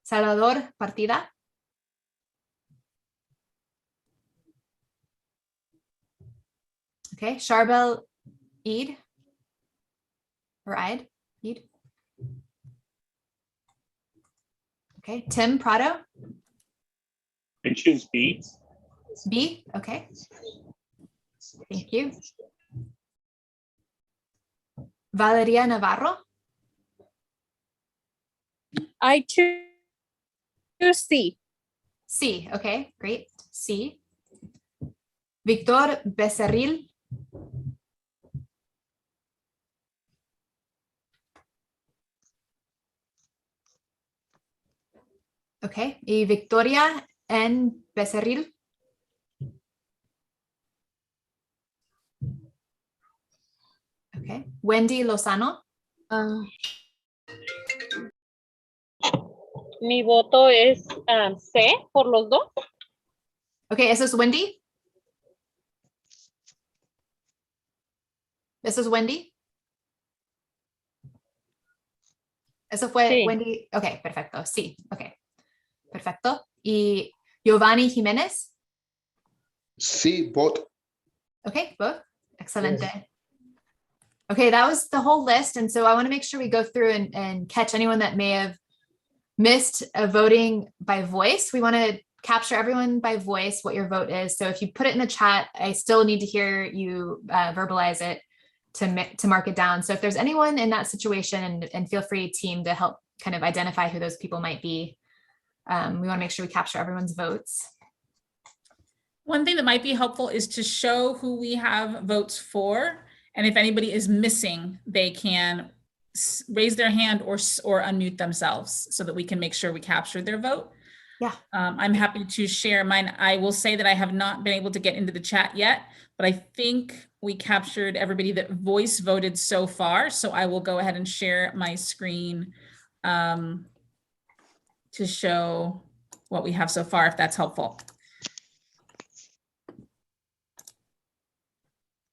Salvador Partida. Okay, Charbel Eid. Or Eid. Eid. Okay, Tim Prado. I choose B. B, okay. Thank you. Valeria Navarro. I choose C. C, okay, great. C. Victor Becerril. Okay, y Victoria N. Becerril. Okay, Wendy Lozano. Mi voto es C por los dos. Okay, ¿eso es Wendy? ¿Eso es Wendy? ¿Eso fue Sí. Wendy? Ok, perfecto. Sí, ok. Perfecto. ¿Y Giovanni Jiménez? Sí, both. Okay, both. Excelente. Yes. Okay, that was the whole list. And so I want to make sure we go through and catch anyone that may have missed a voting by voice. We want to capture everyone by voice, what your vote is. So if you put it in the chat, I still need to hear you verbalize it to mark it down. So if there's anyone in that situation, and feel free, team, to help kind of identify who those people might be. We want to make sure we capture everyone's votes. One thing that might be helpful is to show who we have votes for. And if anybody is missing, they can raise their hand or unmute themselves so that we can make sure we capture their vote. Yeah. I'm happy to share mine. I will say that I have not been able to get into the chat yet, but I think we captured everybody that voice voted so far. So I will go ahead and share my screen to show what we have so far, if that's helpful.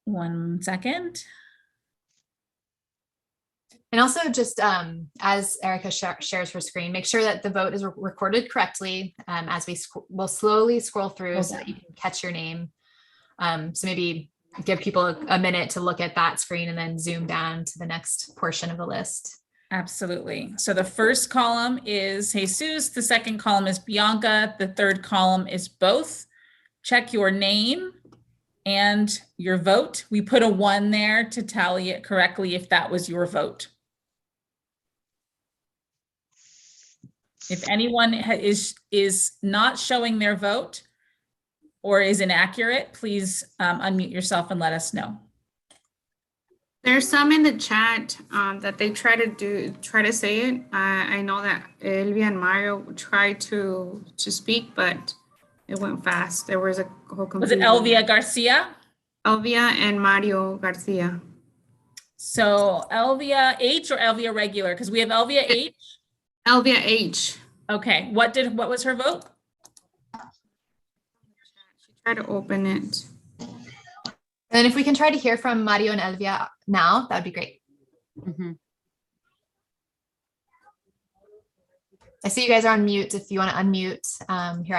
One second. And also just as Erica shares her screen, make sure that the vote is recorded correctly as we'll slowly scroll through so that you can catch your name. So maybe give people a minute to look at that screen and then zoom down to the next portion of the list. Absolutely. So the first column is Jesus, the second column is Bianca, the third column is both. Check your name and your vote. We put a 1 there to tally it correctly if that was your vote. If anyone is not showing their vote or is inaccurate, please unmute yourself and let us know. There's some in the chat that they try to say it. I know that Elvia and Mario tried to speak, but it went fast. There was a whole confusion. Was it Elvia Garcia? Elvia and Mario Garcia. So Elvia H or Elvia regular? Because we have Elvia H. Elvia H. Okay. What was her vote? She tried to open it. And if we can try to hear from Mario and Elvia now, that would be great. I see you guys are on mute. If you want to unmute, here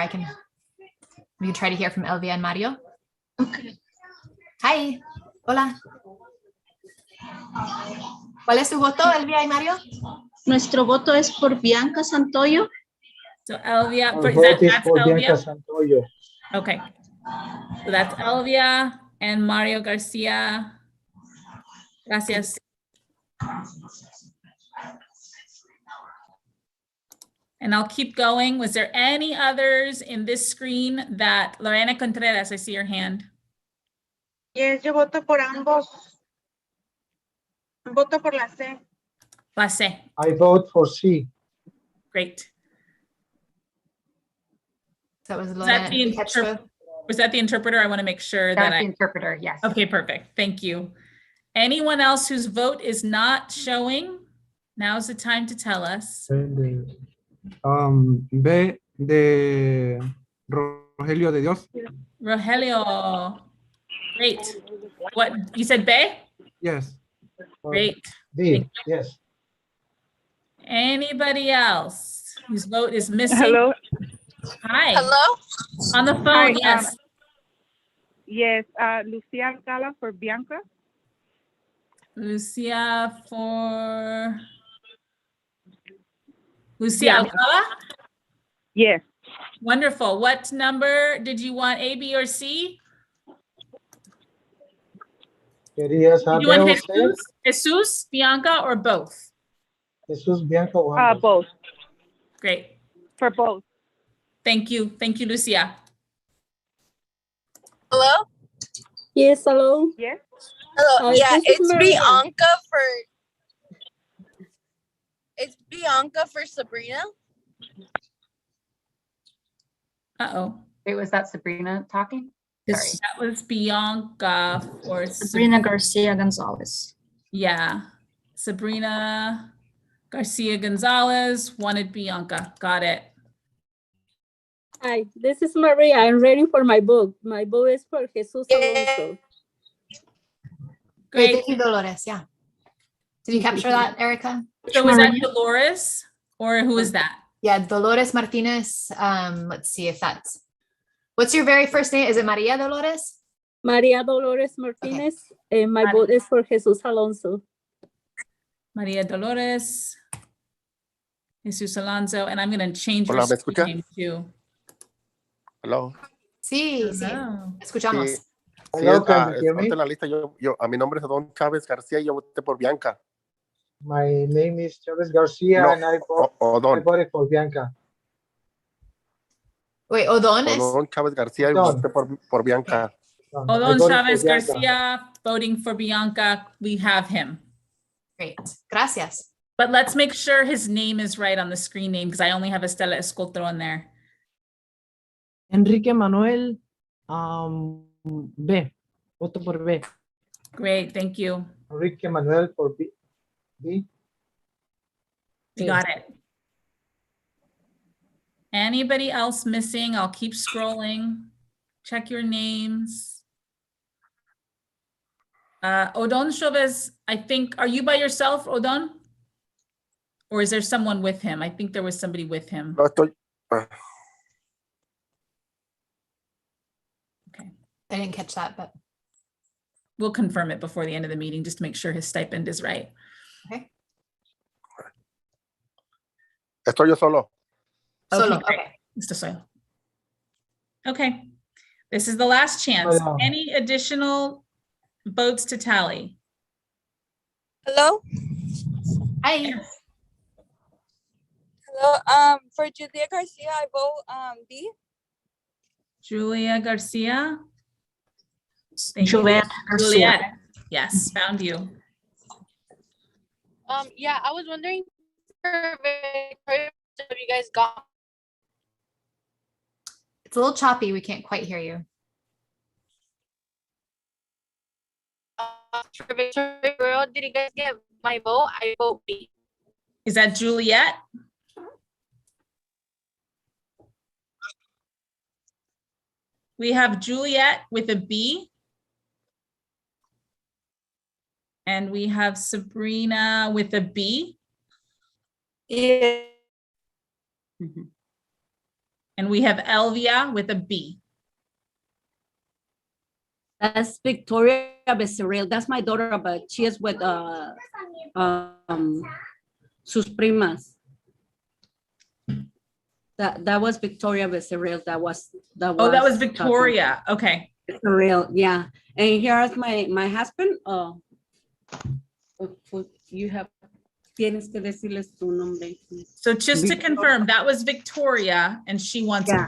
we can try to hear from Elvia and Mario. Okay. Hi. Hola. ¿Cuál es su voto, Elvia y Mario? Nuestro voto es por Bianca Santoyo. So Elvia, Our vote is for Bianca Elvia? Santoyo. Okay. So that's Elvia and Mario Garcia. Gracias. And I'll keep going. Was there any others in this screen that, Lorena Contreras, I see your hand. Yes, yo voto por ambos. Voto por la C. La C. I vote for C. Great. That was Was that the interpreter? I want to make sure that That's the interpreter, yes. Okay, perfect. Thank you. Anyone else whose vote is not showing? Now's the time to tell us. B de Rogelio de Dios. Rogelio. Great. What, you said B? Yes. Great. D, yes. Anybody else whose vote is missing? Hello. Hi. Hello. On the phone, Hi, yes. Yes, Lucia Alcala for Bianca. Lucia for... Lucia Bianca. Alcala? Yes. Wonderful. What number did you want, A, B, or C? Quería Did you want saber Jesus, Bianca, or both? Jesús, Bianca o ambos. Both. Great. For both. Thank you. Thank you, Lucia. Hello? Yes, hello. Yes. Hello. Hi, Yeah, this is it's Maria. Bianca for Sabrina. Uh-oh. Wait, was that Sabrina talking? Sorry. That was Bianca for Sabrina Garcia Gonzalez. Yeah. Sabrina Garcia Gonzalez wanted Bianca. Got it. Hi, this is Maria. I'm ready for my book. My book is for Jesus Alonso. Great. Thank you, Dolores. Yeah. Did you capture that, Erica? So was that Dolores or who is that? Yeah, Dolores Martinez. Let's see if that's... What's your very first name? Is it Maria Dolores? Maria Dolores Martinez. And my vote is for Jesus Alonso. Maria Dolores. Jesus Alonso. And I'm going to change your Hola, ¿me escucha? name too. Hello. Sí, sí. Escuchamos. Sí, Hello, can you hear me? en la lista, a mi nombre es Don Chávez García y yo voté por Bianca. My name is Chávez Garcia No, and I Odón. voted for Bianca. Wait, Odón is... Odón Chávez García y Odón. voté por Bianca. Odón Chávez Garcia voting for Bianca. We have him. Great. Gracias. But let's make sure his name is right on the screen name because I only have Estela Escoltro in there. Enrique Manuel B. Voto por B. Great, thank you. Enrique Manuel for B. B. You got it. Anybody else missing? I'll keep scrolling. Check your names. Odon Chavez, I think, are you by yourself, Odon? Or is there someone with him? I think there was somebody with him. No estoy. Okay. I didn't catch that, but we'll confirm it before the end of the meeting just to make sure his stipend is right. Okay. Estoy yo solo. Solo, Okay. okay. Mr. Soil. Okay. This is the last chance. Hello. Any additional votes to tally? Hello? Hi. Hello, for Julia Garcia, I vote B. Julia Garcia. Thank Juliet you. Garcia. Juliet. Yes, found you. Yeah, I was wondering if you guys got. It's a little choppy. We can't quite hear you. For Victoria Girl, did you guys get my vote? I vote B. Is that Juliet? We have Juliet with a B. And we have Sabrina with a B. Yeah. And we have Elvia with a B. That's Victoria Becerril. That's my daughter, but she is with sus primas. That was Victoria Becerril. That was Oh, that was Victoria. Okay. Becerril, yeah. And here's my husband. You have tienes que decirles tu nombre. So just to Victoria. confirm, that was Victoria and she wants Yeah.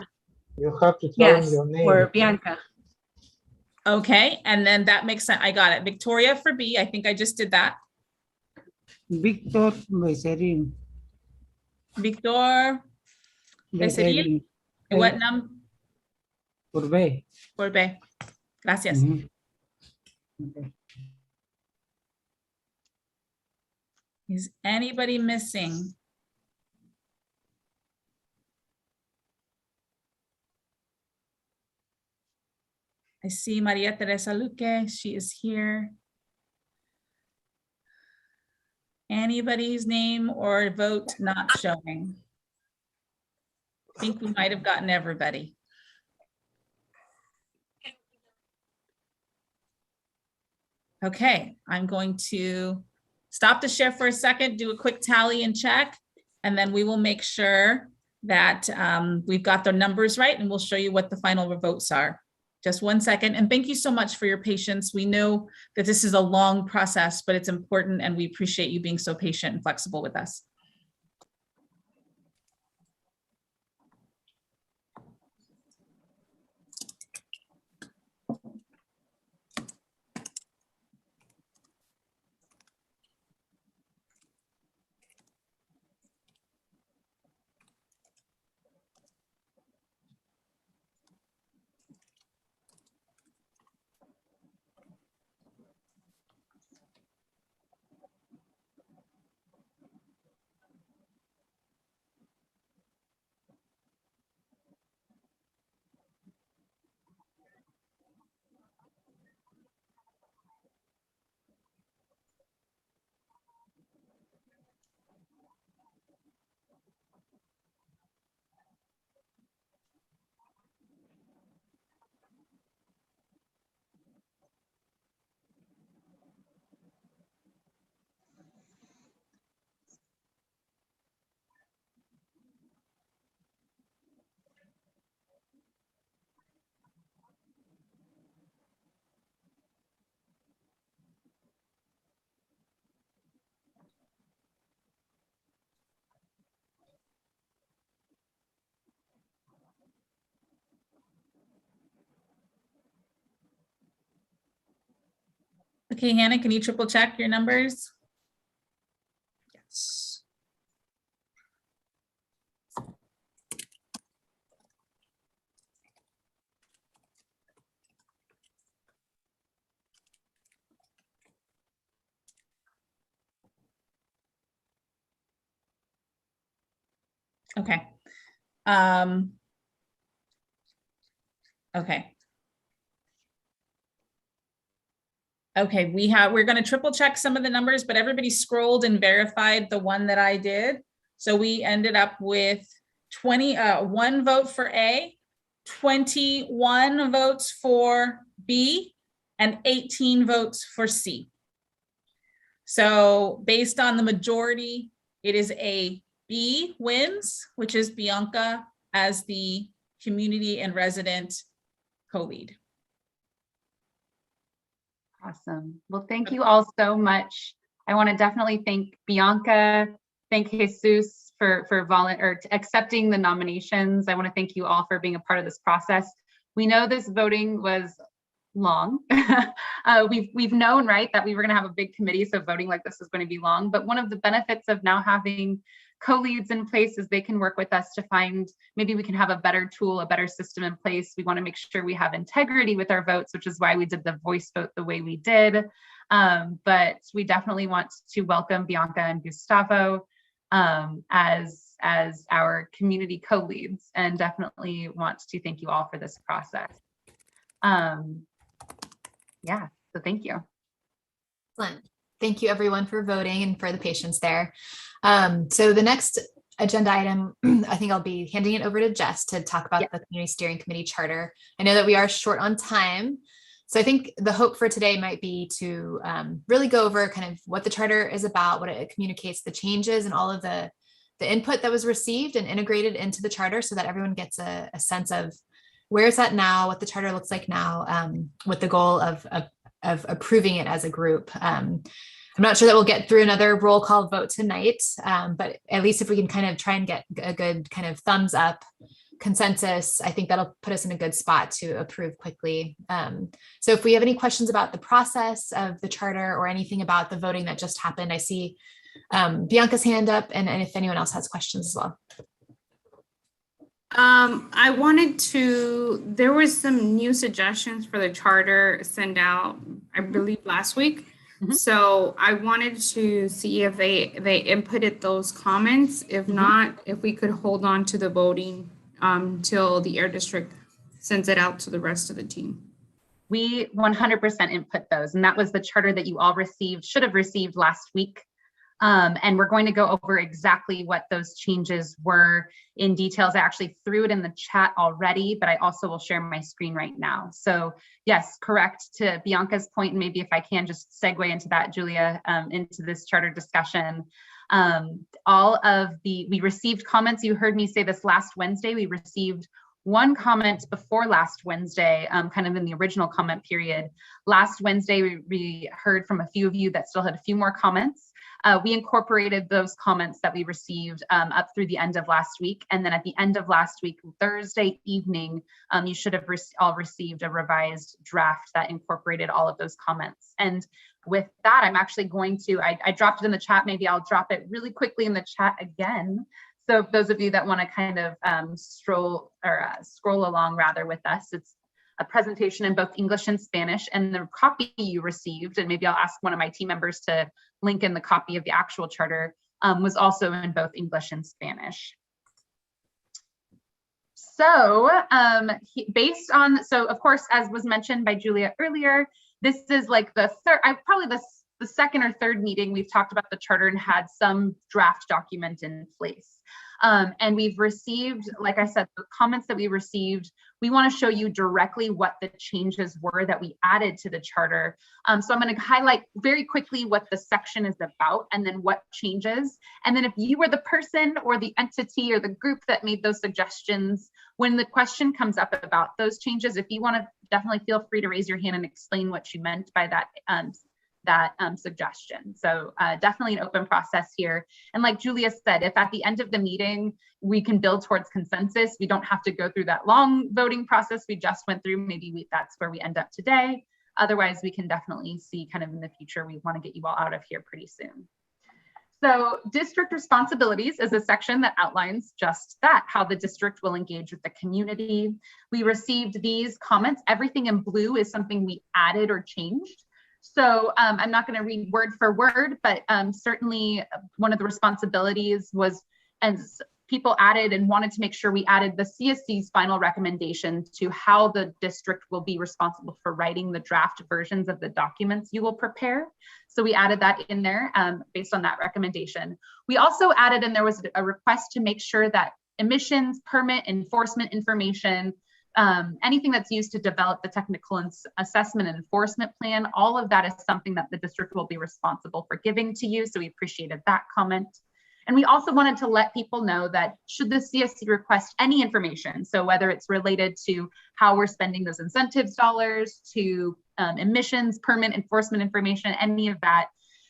You have to tell them your name. For Bianca. Okay, and then that makes sense. I got it. Victoria for B. I think I just did that. Víctor Becerril. Victor Becerril. What number? Por B. Por B. Gracias. Okay. Is anybody missing? I see Maria Teresa Luque. She is here. Anybody's name or vote not showing? I think we might have gotten everybody. Okay, I'm going to stop the share for a second, do a quick tally and check, and then we will make sure that we've got the numbers right, and we'll show you what the final votes are. Just 1 second, and thank you so much for your patience. We know that this is a long process, but it's important, and we appreciate you being so patient and flexible with us. Okay, Hannah, can you triple check your numbers? Yes. Okay. Okay. Okay, we're going to triple check some of the numbers, but everybody scrolled and verified the one that I did. So we ended up with 1 vote for A, 21 votes for B, and 18 votes for C. So based on the majority, it is a B wins, which is Bianca as the community and resident co-lead. Awesome. Well, thank you all so much. I want to definitely thank Bianca, thank Jesus for accepting the nominations. I want to thank you all for being a part of this process. We know this voting was long. We've known, right, that we were going to have a big committee, so voting like this is going to be long. But one of the benefits of now having co-leads in place is they can work with us to find, maybe we can have a better tool, a better system in place. We want to make sure we have integrity with our votes, which is why we did the voice vote the way we did. But we definitely want to welcome Bianca and Gustavo as our community co-leads, and definitely want to thank you all for this process. Yeah, so thank you. Excellent. Thank you everyone for voting and for the patience there. So the next agenda item, I think I'll be handing it over to Jess to talk about the Community Steering Committee Charter. I know that we are short on time, so I think the hope for today might be to really go over kind of what the charter is about, what it communicates, the changes and all of the input that was received and integrated into the charter, so that everyone gets a sense of where it's at now, what the charter looks like now, with the goal of approving it as a group. I'm not sure that we'll get through another roll call vote tonight, but at least if we can kind of try and get a good kind of thumbs up consensus, I think that'll put us in a good spot to approve quickly. So if we have any questions about the process of the charter or anything about the voting that just happened, I see Bianca's hand up, and if anyone else has questions as well. I wanted to, there was some new suggestions for the charter sent out, I believe last week. So I wanted to see if they inputted those comments. If not, if we could hold on to the voting till the Air District sends it out to the rest of the team. We 100% input those, and that was the charter that you all received, should have received last week. And we're going to go over exactly what those changes were in details. I actually threw it in the chat already, but I also will share my screen right now. So yes, correct, to Bianca's point, and maybe if I can just segue into that, Julia, into this charter discussion. We received comments. You heard me say this last Wednesday. We received one comment before last Wednesday, kind of in the original comment period. Last Wednesday, we heard from a few of you that still had a few more comments. We incorporated those comments that we received up through the end of last week. And then at the end of last week, Thursday evening, you should have all received a revised draft that incorporated all of those comments. And with that, I'm actually going to, I dropped it in the chat, maybe I'll drop it really quickly in the chat again. So those of you that want to kind of scroll along rather with us, it's a presentation in both English and Spanish, and the copy you received, and maybe I'll ask one of my team members to link in the copy of the actual charter, was also in both English and Spanish. So based on, so of course, as was mentioned by Julia earlier, this is like the third, probably the second or third meeting we've talked about the charter and had some draft document in place. And we've received, like I said, the comments that we received, we want to show you directly what the changes were that we added to the charter. So I'm going to highlight very quickly what the section is about and then what changes. And then if you were the person or the entity or the group that made those suggestions, when the question comes up about those changes, if you want to, definitely feel free to raise your hand and explain what you meant by that suggestion. So definitely an open process here. And like Julia said, if at the end of the meeting, we can build towards consensus, we don't have to go through that long voting process we just went through. Maybe that's where we end up today. Otherwise, we can definitely see kind of in the future, we want to get you all out of here pretty soon. So district responsibilities is a section that outlines just that, how the district will engage with the community. We received these comments. Everything in blue is something we added or changed. So I'm not going to read word for word, but certainly one of the responsibilities was, as people added and wanted to make sure we added the CSC's final recommendation to how the district will be responsible for writing the draft versions of the documents you will prepare. So we added that in there based on that recommendation. We also added, and there was a request to make sure that emissions, permit, enforcement information, anything that's used to develop the technical assessment and enforcement plan, all of that is something that the district will be responsible for giving to you. So we appreciated that comment. And we also wanted to let people know that should the CSC request any information, so whether it's related to how we're spending those incentives dollars, to emissions, permit, enforcement information, any of that,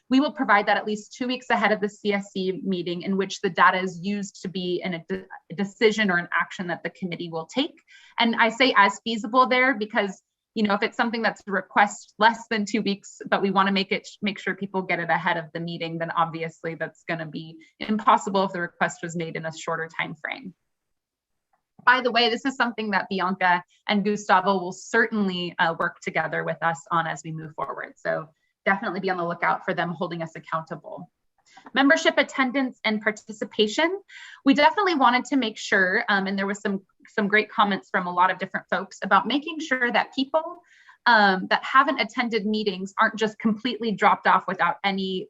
we will provide that at least 2 weeks ahead of the CSC meeting, in which the data is used to be in a decision or an action that the committee will take. And I say as feasible there because, you know, if it's something that's a request less than 2 weeks, but we want to make sure people get it ahead of the meeting, then obviously that's going to be impossible if the request was made in a shorter time frame. By the way, this is something that Bianca and Gustavo will certainly work together with us on as we move forward. So definitely be on the lookout for them holding us accountable. Membership attendance and participation. We definitely wanted to make sure, and there was some great comments from a lot of different folks about making sure that people that haven't attended meetings aren't just completely dropped off without any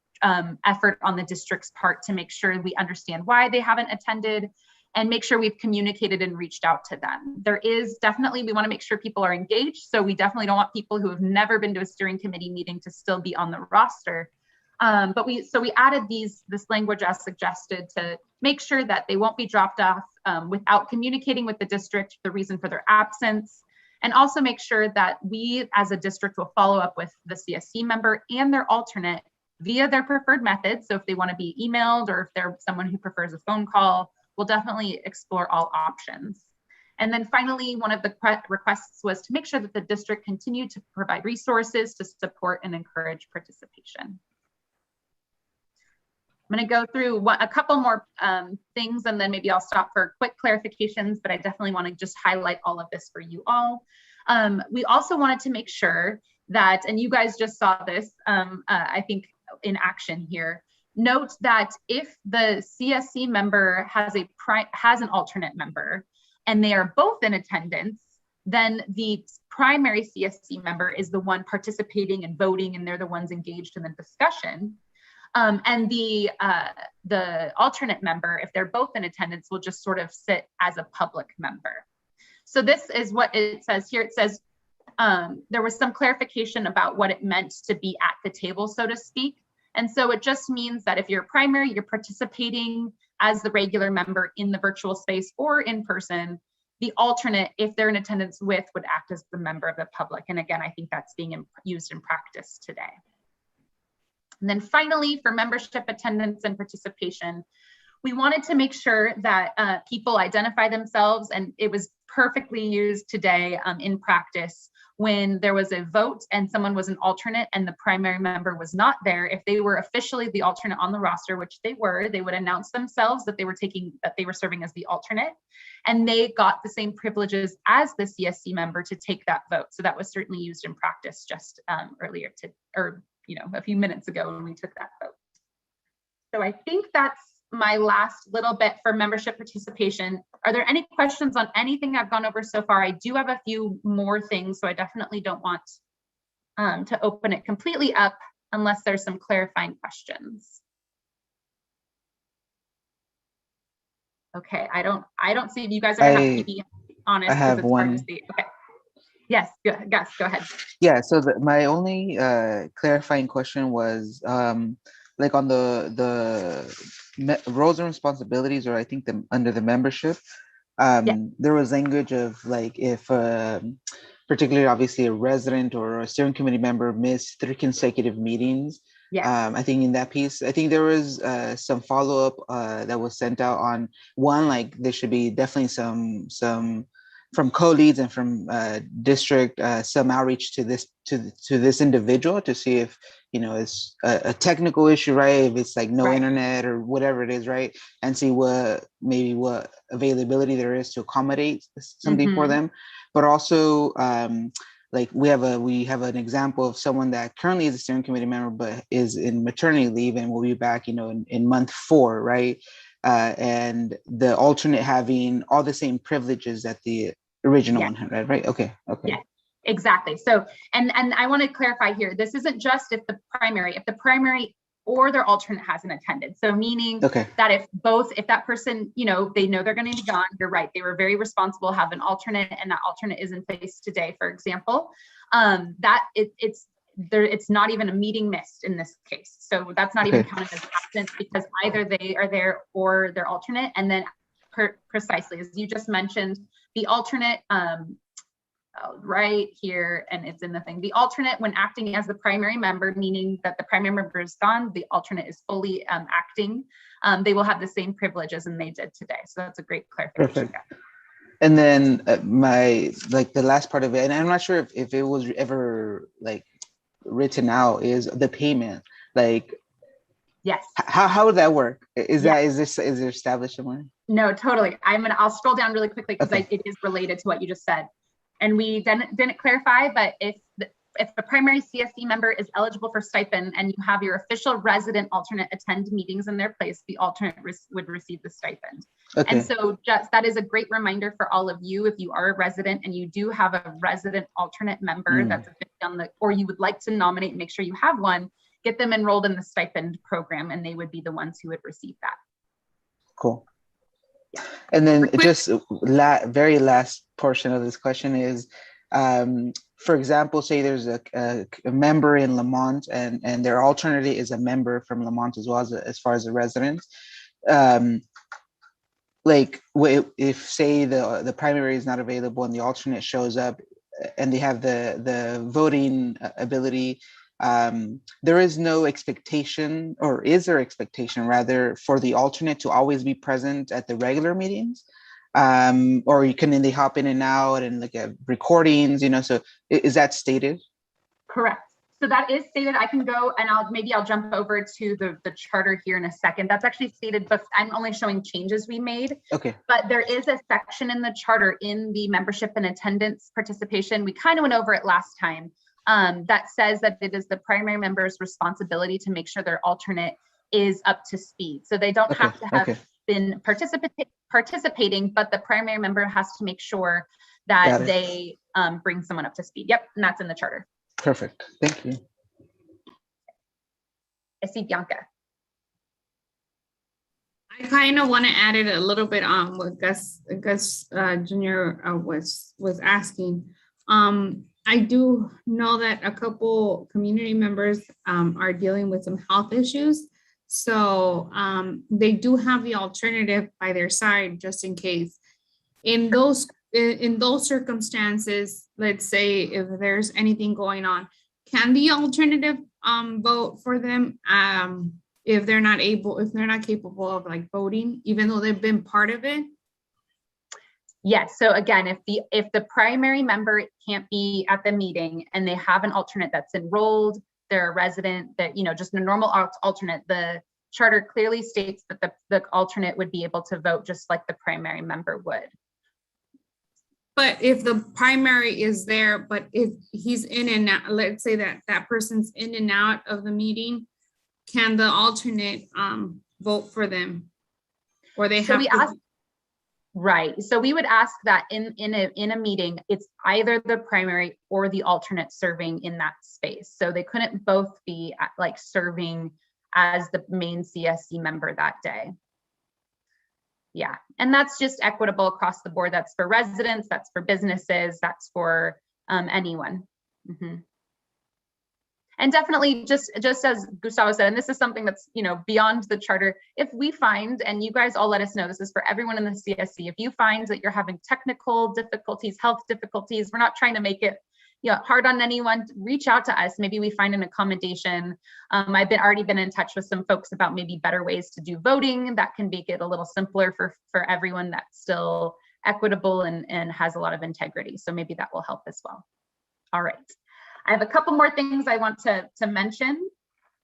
effort on the district's part to make sure we understand why they haven't attended and make sure we've communicated and reached out to them. There is definitely, we want to make sure people are engaged. So we definitely don't want people who have never been to a steering committee meeting to still be on the roster. But we added this language as suggested to make sure that they won't be dropped off without communicating with the district the reason for their absence, and also make sure that we as a district will follow up with the CSC member and their alternate via their preferred method. So if they want to be emailed or if they're someone who prefers a phone call, we'll definitely explore all options. And then finally, one of the requests was to make sure that the district continued to provide resources to support and encourage participation. I'm going to go through a couple more things, and then maybe I'll stop for quick clarifications, but I definitely want to just highlight all of this for you all. We also wanted to make sure that, and you guys just saw this, I think in action here, note that if the CSC member has an alternate member and they are both in attendance, then the primary CSC member is the one participating and voting, and they're the ones engaged in the discussion. And the alternate member, if they're both in attendance, will just sort of sit as a public member. So this is what it says here. It says there was some clarification about what it meant to be at the table, so to speak. And so it just means that if you're primary, you're participating as the regular member in the virtual space or in person. The alternate, if they're in attendance with, would act as the member of the public. And again, I think that's being used in practice today. And then finally, for membership attendance and participation, we wanted to make sure that people identify themselves, and it was perfectly used today in practice when there was a vote and someone was an alternate and the primary member was not there. If they were officially the alternate on the roster, which they were, they would announce themselves that they were serving as the alternate, and they got the same privileges as the CSC member to take that vote. So that was certainly used in practice just earlier a few minutes ago when we took that vote. So I think that's my last little bit for membership participation. Are there any questions on anything I've gone over so far? I do have a few more things, so I definitely don't want to open it completely up unless there's some clarifying questions. Okay, I don't see, you guys are gonna have to be honest. I have it's one. hard to see. Okay. Yes, Gus, go ahead. Yeah, so my only clarifying question was like on the roles and responsibilities, or I think under the membership, there was language of like if particularly obviously a resident or a steering committee member missed 3 consecutive meetings. Yeah. I think in that piece, I think there was some follow-up that was sent out on one, like there should be definitely some from co-leads and from district some outreach to this individual to see if it's a technical issue, right? If it's like no internet or whatever it is, right? And see what availability there is to accommodate something for them. But also like we have an example of someone that currently is a steering committee member but is in maternity leave and will be back in month 4, right? And the alternate having all the same privileges that the original one had, right? Okay. Yeah, exactly. So, and I want to clarify here, this isn't just if the primary or their alternate has an attendance. So meaning that if that person, they know they're going to be gone, you're right, they were very responsible, have an alternate, and that alternate is in place today, for example, it's not even a meeting missed in this case. So that's not even counted as absence because either they are there or their alternate. And then precisely as you just mentioned, the alternate right here, and it's in the thing. The alternate, when acting as the primary member, meaning that the primary member is gone, the alternate is fully acting, they will have the same privileges and they did today. So that's a great clarification. Perfect. And then the last part of it, and I'm not sure if it was ever like written out, is the payment. Like, yes. How would that work? Is Yes. is it established somewhere? No, totally. I'll scroll down really quickly because it is related to what you just said. And we didn't clarify, but if the primary CSE member is eligible for stipend and you have your official resident alternate attend meetings in their place, the alternate would receive the stipend. Okay. And so that is a great reminder for all of you, if you are a resident and you do have a resident alternate member that's on or you would like to nominate and make sure you have one, get them enrolled in the stipend program and they would be the ones who would receive that. Cool. Yeah. And then just very last portion of this question is, for example, say there's a member in Lamont and their alternate is a member from Lamont as well as far as a resident. Like if say the primary is not available and the alternate shows up and they have the voting ability, there is no expectation, or is there expectation rather, for the alternate to always be present at the regular meetings? Or they hop in and out and like recordings, so is that stated? Correct. So that is stated. I can go and I'll jump over to the charter here in a second. That's actually stated, but I'm only showing changes we made. Okay. But there is a section in the charter in the membership and attendance participation. We kind of went over it last time. That says that it is the primary member's responsibility to make sure their alternate is up to speed. So they don't have to have been participating, but the primary member has to make sure that they bring someone up to speed. Yep, and that's in the charter. Perfect. Thank you. I see Bianca. I kind of want to add it a little bit on what Gus Jr. was asking. I do know that a couple community members are dealing with some health issues. So they do have the alternative by their side just in case. In those circumstances, let's say if there's anything going on, can the alternative vote for them if they're not capable of like voting, even though they've been part of it? Yes. So again, if the primary member can't be at the meeting and they have an alternate that's enrolled, they're a resident, that just a normal alternate, the charter clearly states that the alternate would be able to vote just like the primary member would. But if the primary is there, but if he's in and out, let's say that person's in and out of the meeting, can the alternate vote for them, or they have to? Right. So we would ask that in a meeting, it's either the primary or the alternate serving in that space. So they couldn't both be like serving as the main CSE member that day. Yeah. And that's just equitable across the board. That's for residents, that's for businesses, that's for anyone. Mm-hmm. And definitely just as Gustavo said, and this is something that's, beyond the charter, if we find, and you guys all let us know, this is for everyone in the CSC, if you find that you're having technical difficulties, health difficulties, we're not trying to make it hard on anyone, reach out to us. Maybe we find an accommodation. I've already been in touch with some folks about maybe better ways to do voting that can make it a little simpler for everyone, that's still equitable and has a lot of integrity. So maybe that will help as well. All right. I have a couple more things I want to mention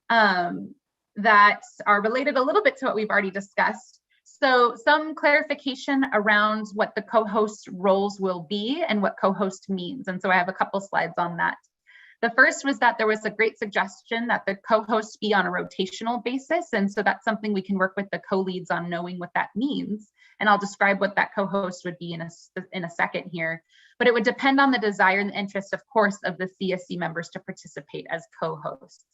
that are related a little bit to what we've already discussed. So some clarification around what the co-host roles will be and what co-host means. And so I have a couple slides on that. The first was that there was a great suggestion that the co-host be on a rotational basis. And so that's something we can work with the co-leads on knowing what that means. And I'll describe what that co-host would be in a second here. But it would depend on the desire and the interest, of course, of the CSC members to participate as co-hosts.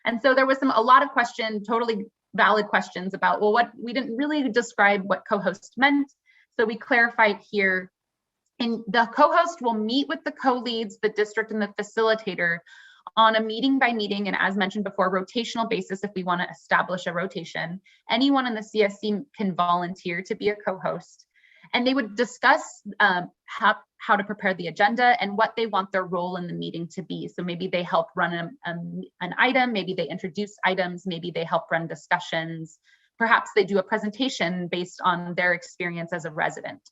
And so there was a lot of questions, totally valid questions about, well, we didn't really describe what co-host meant. So we clarified here. And the co-host will meet with the co-leads, the district, and the facilitator on a meeting by meeting, and as mentioned before, rotational basis if we want to establish a rotation. Anyone in the CSC can volunteer to be a co-host. And they would discuss how to prepare the agenda and what they want their role in the meeting to be. So maybe they help run an item, maybe they introduce items, maybe they help run discussions. Perhaps they do a presentation based on their experience as a resident.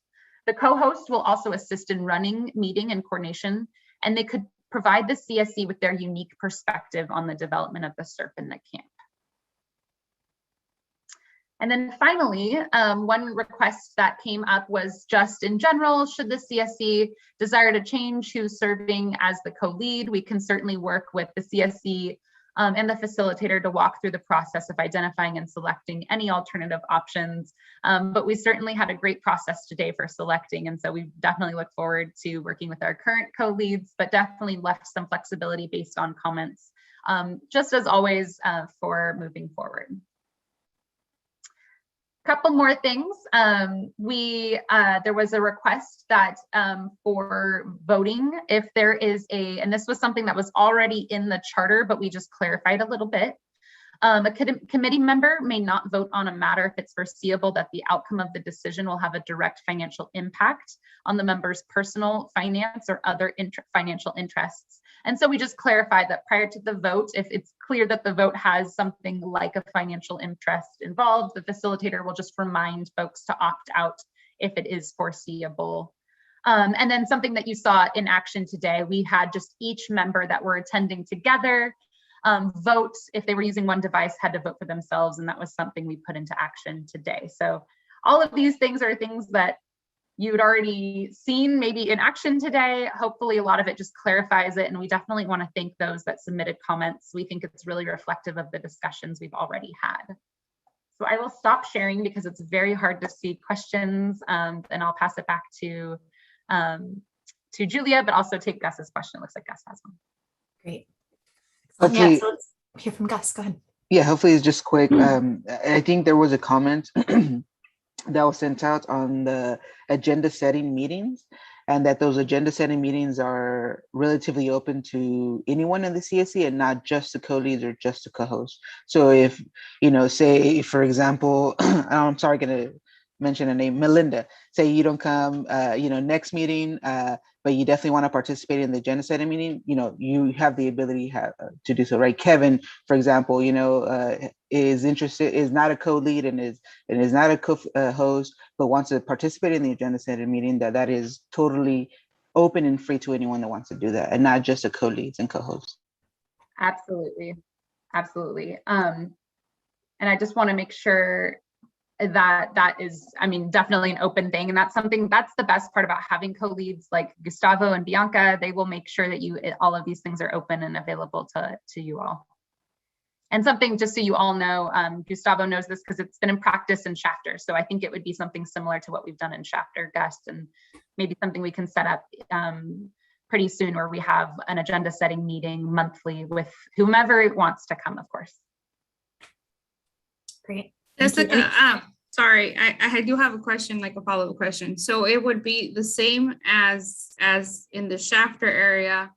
The co-host will also assist in running meeting and coordination, and they could provide the CSE with their unique perspective on the development of the SERP in the camp. And then finally, one request that came up was just in general, should the CSE desire to change who's serving as the co-lead, we can certainly work with the CSE and the facilitator to walk through the process of identifying and selecting any alternative options. But we certainly had a great process today for selecting. And so we definitely look forward to working with our current co-leads, but definitely left some flexibility based on comments, just as always for moving forward. Couple more things. There was a request that for voting, if there is and this was something that was already in the charter, but we just clarified a little bit. A committee member may not vote on a matter if it's foreseeable that the outcome of the decision will have a direct financial impact on the member's personal finance or other financial interests. And so we just clarified that prior to the vote, if it's clear that the vote has something like a financial interest involved, the facilitator will just remind folks to opt out if it is foreseeable. And then something that you saw in action today, we had just each member that were attending together vote. If they were using one device, had to vote for themselves, and that was something we put into action today. So all of these things are things that you'd already seen maybe in action today. Hopefully a lot of it just clarifies it, and we definitely want to thank those that submitted comments. We think it's really reflective of the discussions we've already had. So I will stop sharing because it's very hard to see questions, and I'll pass it back to Julia, but also take Gus's question. It looks like Gus has one. Great. Hopefully, So let's hear from Gus. Go ahead. Yeah, hopefully it's just quick. I think there was a comment that was sent out on the agenda setting meetings, and that those agenda setting meetings are relatively open to anyone in the CSE and not just the co-leads or just the co-host. So if, say, for example, I'm sorry, going to mention a name, Melinda, say you don't come, next meeting, but you definitely want to participate in the agenda setting meeting, you have the ability to do so, right? Kevin, for example, is not a co-lead and is not a co-host, but wants to participate in the agenda setting meeting, that is totally open and free to anyone that wants to do that, and not just the co-leads and co-hosts. Absolutely. And I just want to make sure that is, definitely an open thing. And that's the best part about having co-leads like Gustavo and Bianca. They will make sure that all of these things are open and available to you all. And something, just so you all know, Gustavo knows this because it's been in practice in Chapter. So I think it would be something similar to what we've done in Chapter, Gus, and maybe something we can set up pretty soon, where we have an agenda setting meeting monthly with whomever wants to come, of course. Great. Jessica, sorry, I do have a question, like a follow-up question. So it would be the same as in the Shafter area,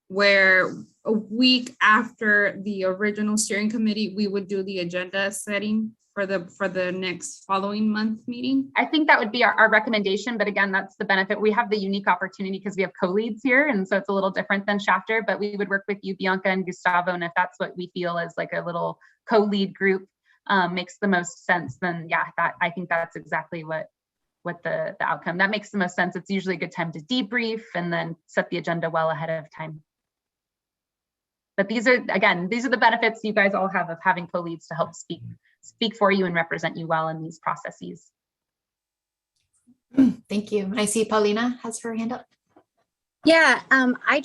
where a week after the original steering committee, we would do the agenda setting for the next following month meeting? I think that would be our recommendation, but again, that's the benefit. We have the unique opportunity because we have co-leads here, and so it's a little different than Shafter, but we would work with you, Bianca and Gustavo, and if that's what we feel is like a little co-lead group makes the most sense, then yeah, I think that's exactly what the outcome. That makes the most sense. It's usually a good time to debrief and then set the agenda well ahead of time. But these are the benefits you guys all have of having co-leads to help speak for you and represent you well in these processes. Thank you. I see Paulina has her hand up. Yeah, I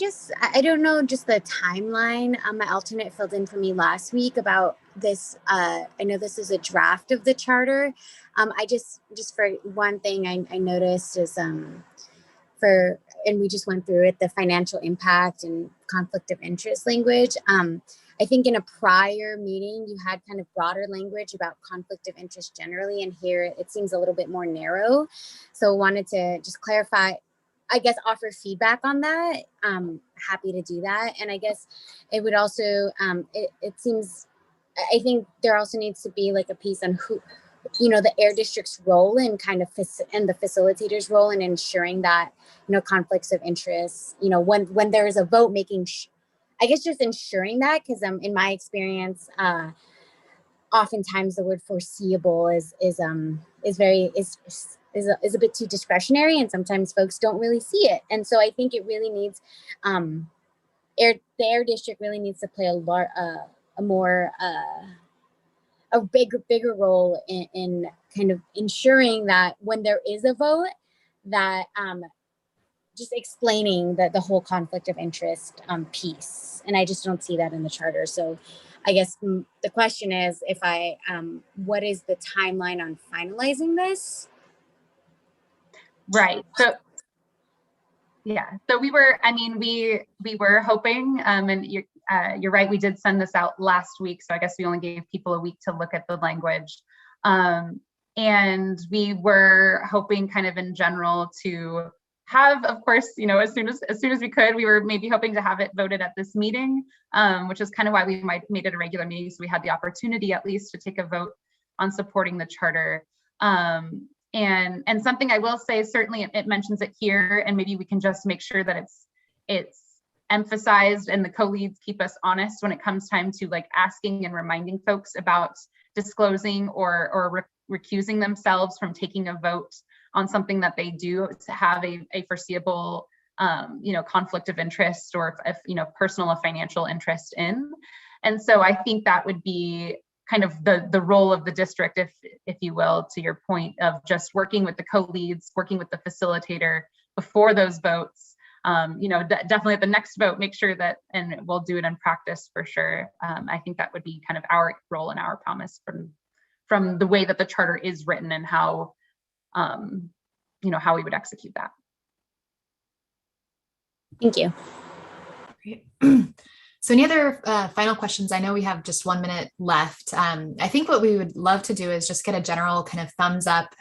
don't know just the timeline. My alternate filled in for me last week about this. I know this is a draft of the charter. I just for one thing I noticed is and we just went through it, the financial impact and conflict of interest language. I think in a prior meeting, you had kind of broader language about conflict of interest generally, and here it seems a little bit more narrow. So wanted to just clarify, I guess, offer feedback on that. Happy to do that. And I guess it would also, it seems, I think there also needs to be like a piece on the Air District's role in and the facilitator's role in ensuring that, conflicts of interest, when there is a vote, I guess just ensuring that, because in my experience, oftentimes the word foreseeable is a bit too discretionary, and sometimes folks don't really see it. And so I think it really needs, the Air District really needs to play a bigger role in kind of ensuring that when there is a vote, that just explaining the whole conflict of interest piece. And I just don't see that in the charter. So I guess the question is, what is the timeline on finalizing this? Right. So yeah, so we were hoping, and you're right, we did send this out last week, so I guess we only gave people a week to look at the language. And we were hoping kind of in general to have, of course, as soon as we could, we were maybe hoping to have it voted at this made is kind of why we made it a regular meeting, so we had the opportunity at least to take a vote on supporting the charter. And something I will say, certainly it mentions it here, and maybe we can just make sure that it's emphasized and the co-leads keep us honest when it comes time to like asking and reminding folks about disclosing or recusing themselves from taking a vote on something that they do to have a foreseeable conflict of interest, or if personal or financial interest in. And so I think that would be kind of the role of the district, if you will, to your point of just working with the co-leads, working with the facilitator before those votes. Definitely at the next vote, make sure that, and we'll do it in practice for sure. I think that would be kind of our role and our promise from the way that the charter is written and how, how we would execute that. Thank you. Great. So any other final questions? I know we have just 1 minute left. I think what we would love to do is just get a general kind of thumbs up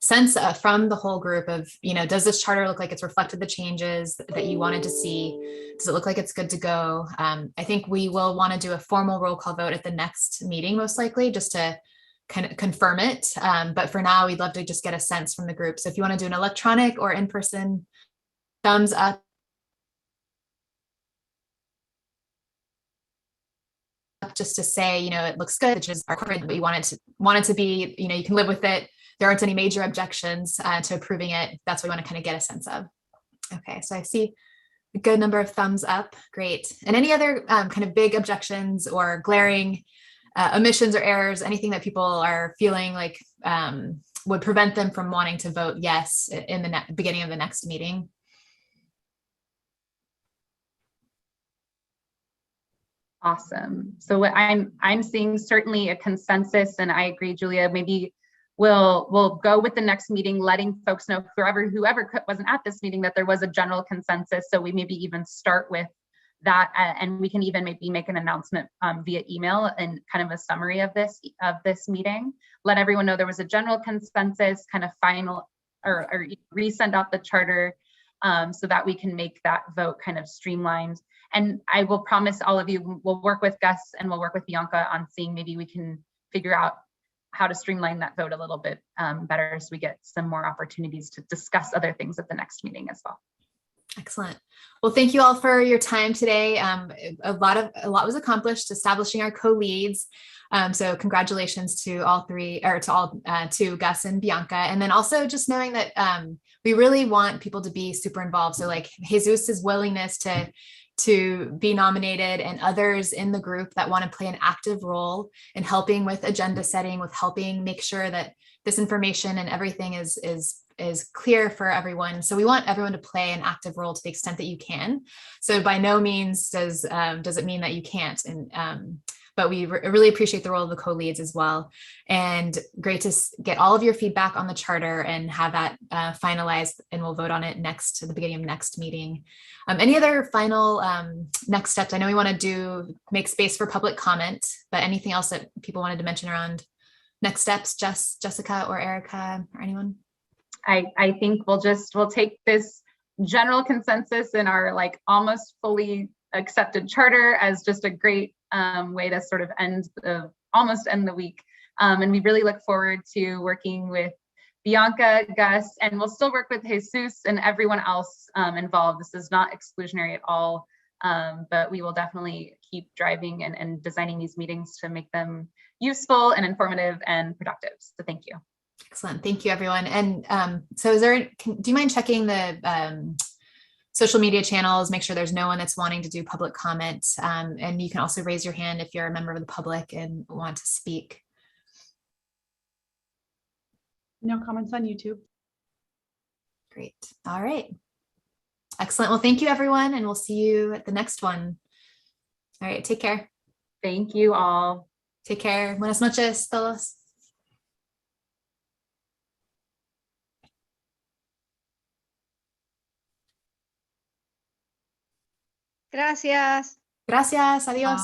sense from the whole group of, does this charter look like it's reflected the changes that you wanted to see? Does it look like it's good to go? I think we will want to do a formal roll call vote at the next meeting, most likely, just to kind of confirm it. But for now, we'd love to just get a sense from the group. So if you want to do an electronic or in-person thumbs up, just to say, it looks good, which is our corporate, but you want it to be, you can live with it. There aren't any major objections to approving it. That's what we want to kind of get a sense of. Okay, so I see a good number of thumbs up. Great. And any other kind of big objections or glaring omissions or errors, anything that people are feeling like would prevent them from wanting to vote yes in the beginning of the next meeting? Awesome. So what I'm seeing certainly a consensus, and I agree, Julia, maybe we'll go with the next meeting, letting folks know, whoever wasn't at this meeting, that there was a general consensus. So we maybe even start with that, and we can even maybe make an announcement via email and kind of a summary of this meeting. Let everyone know there was a general consensus, kind of final or resend out the charter so that we can make that vote kind of streamlined. And I will promise all of you, we'll work with Gus and we'll work with Bianca on seeing maybe we can figure out how to streamline that vote a little bit better, so we get some more opportunities to discuss other things at the next meeting as well. Excellent. Well, thank you all for your time today. A lot was accomplished establishing our co-leads. So congratulations to all three, or to Gus and Bianca. And then also just knowing that we really want people to be super involved. So like Jesus's willingness to be nominated, and others in the group that want to play an active role in helping with agenda setting, with helping make sure that this information and everything is clear for everyone. So we want everyone to play an active role to the extent that you can. So by no means does it mean that you can't. And but we really appreciate the role of the co-leads as well. And great to get all of your feedback on the charter and have that finalized, and we'll vote on it at the beginning of next meeting. Any other final next steps? I know we want to make space for public comment, but anything else that people wanted to mention around next steps, Jessica or Erica or anyone? I think we'll take this general consensus in our almost fully accepted charter as just a great way to sort of almost end the week. And we really look forward to working with Bianca, Gus, and we'll still work with Jesus and everyone else involved. This is not exclusionary at all, but we will definitely keep driving and designing these meetings to make them useful and informative and productive. So thank you. Excellent. Thank you, everyone. And so do you mind checking the social media channels, make sure there's no one that's wanting to do public comment. And you can also raise your hand if you're a member of the public and want to speak. No comments on YouTube. Great. All right. Excellent. Well, thank you, everyone. And we'll see you at the next one. All right. Take care. Thank you all. Take care. Buenas noches, todos. Gracias. Gracias. Adiós.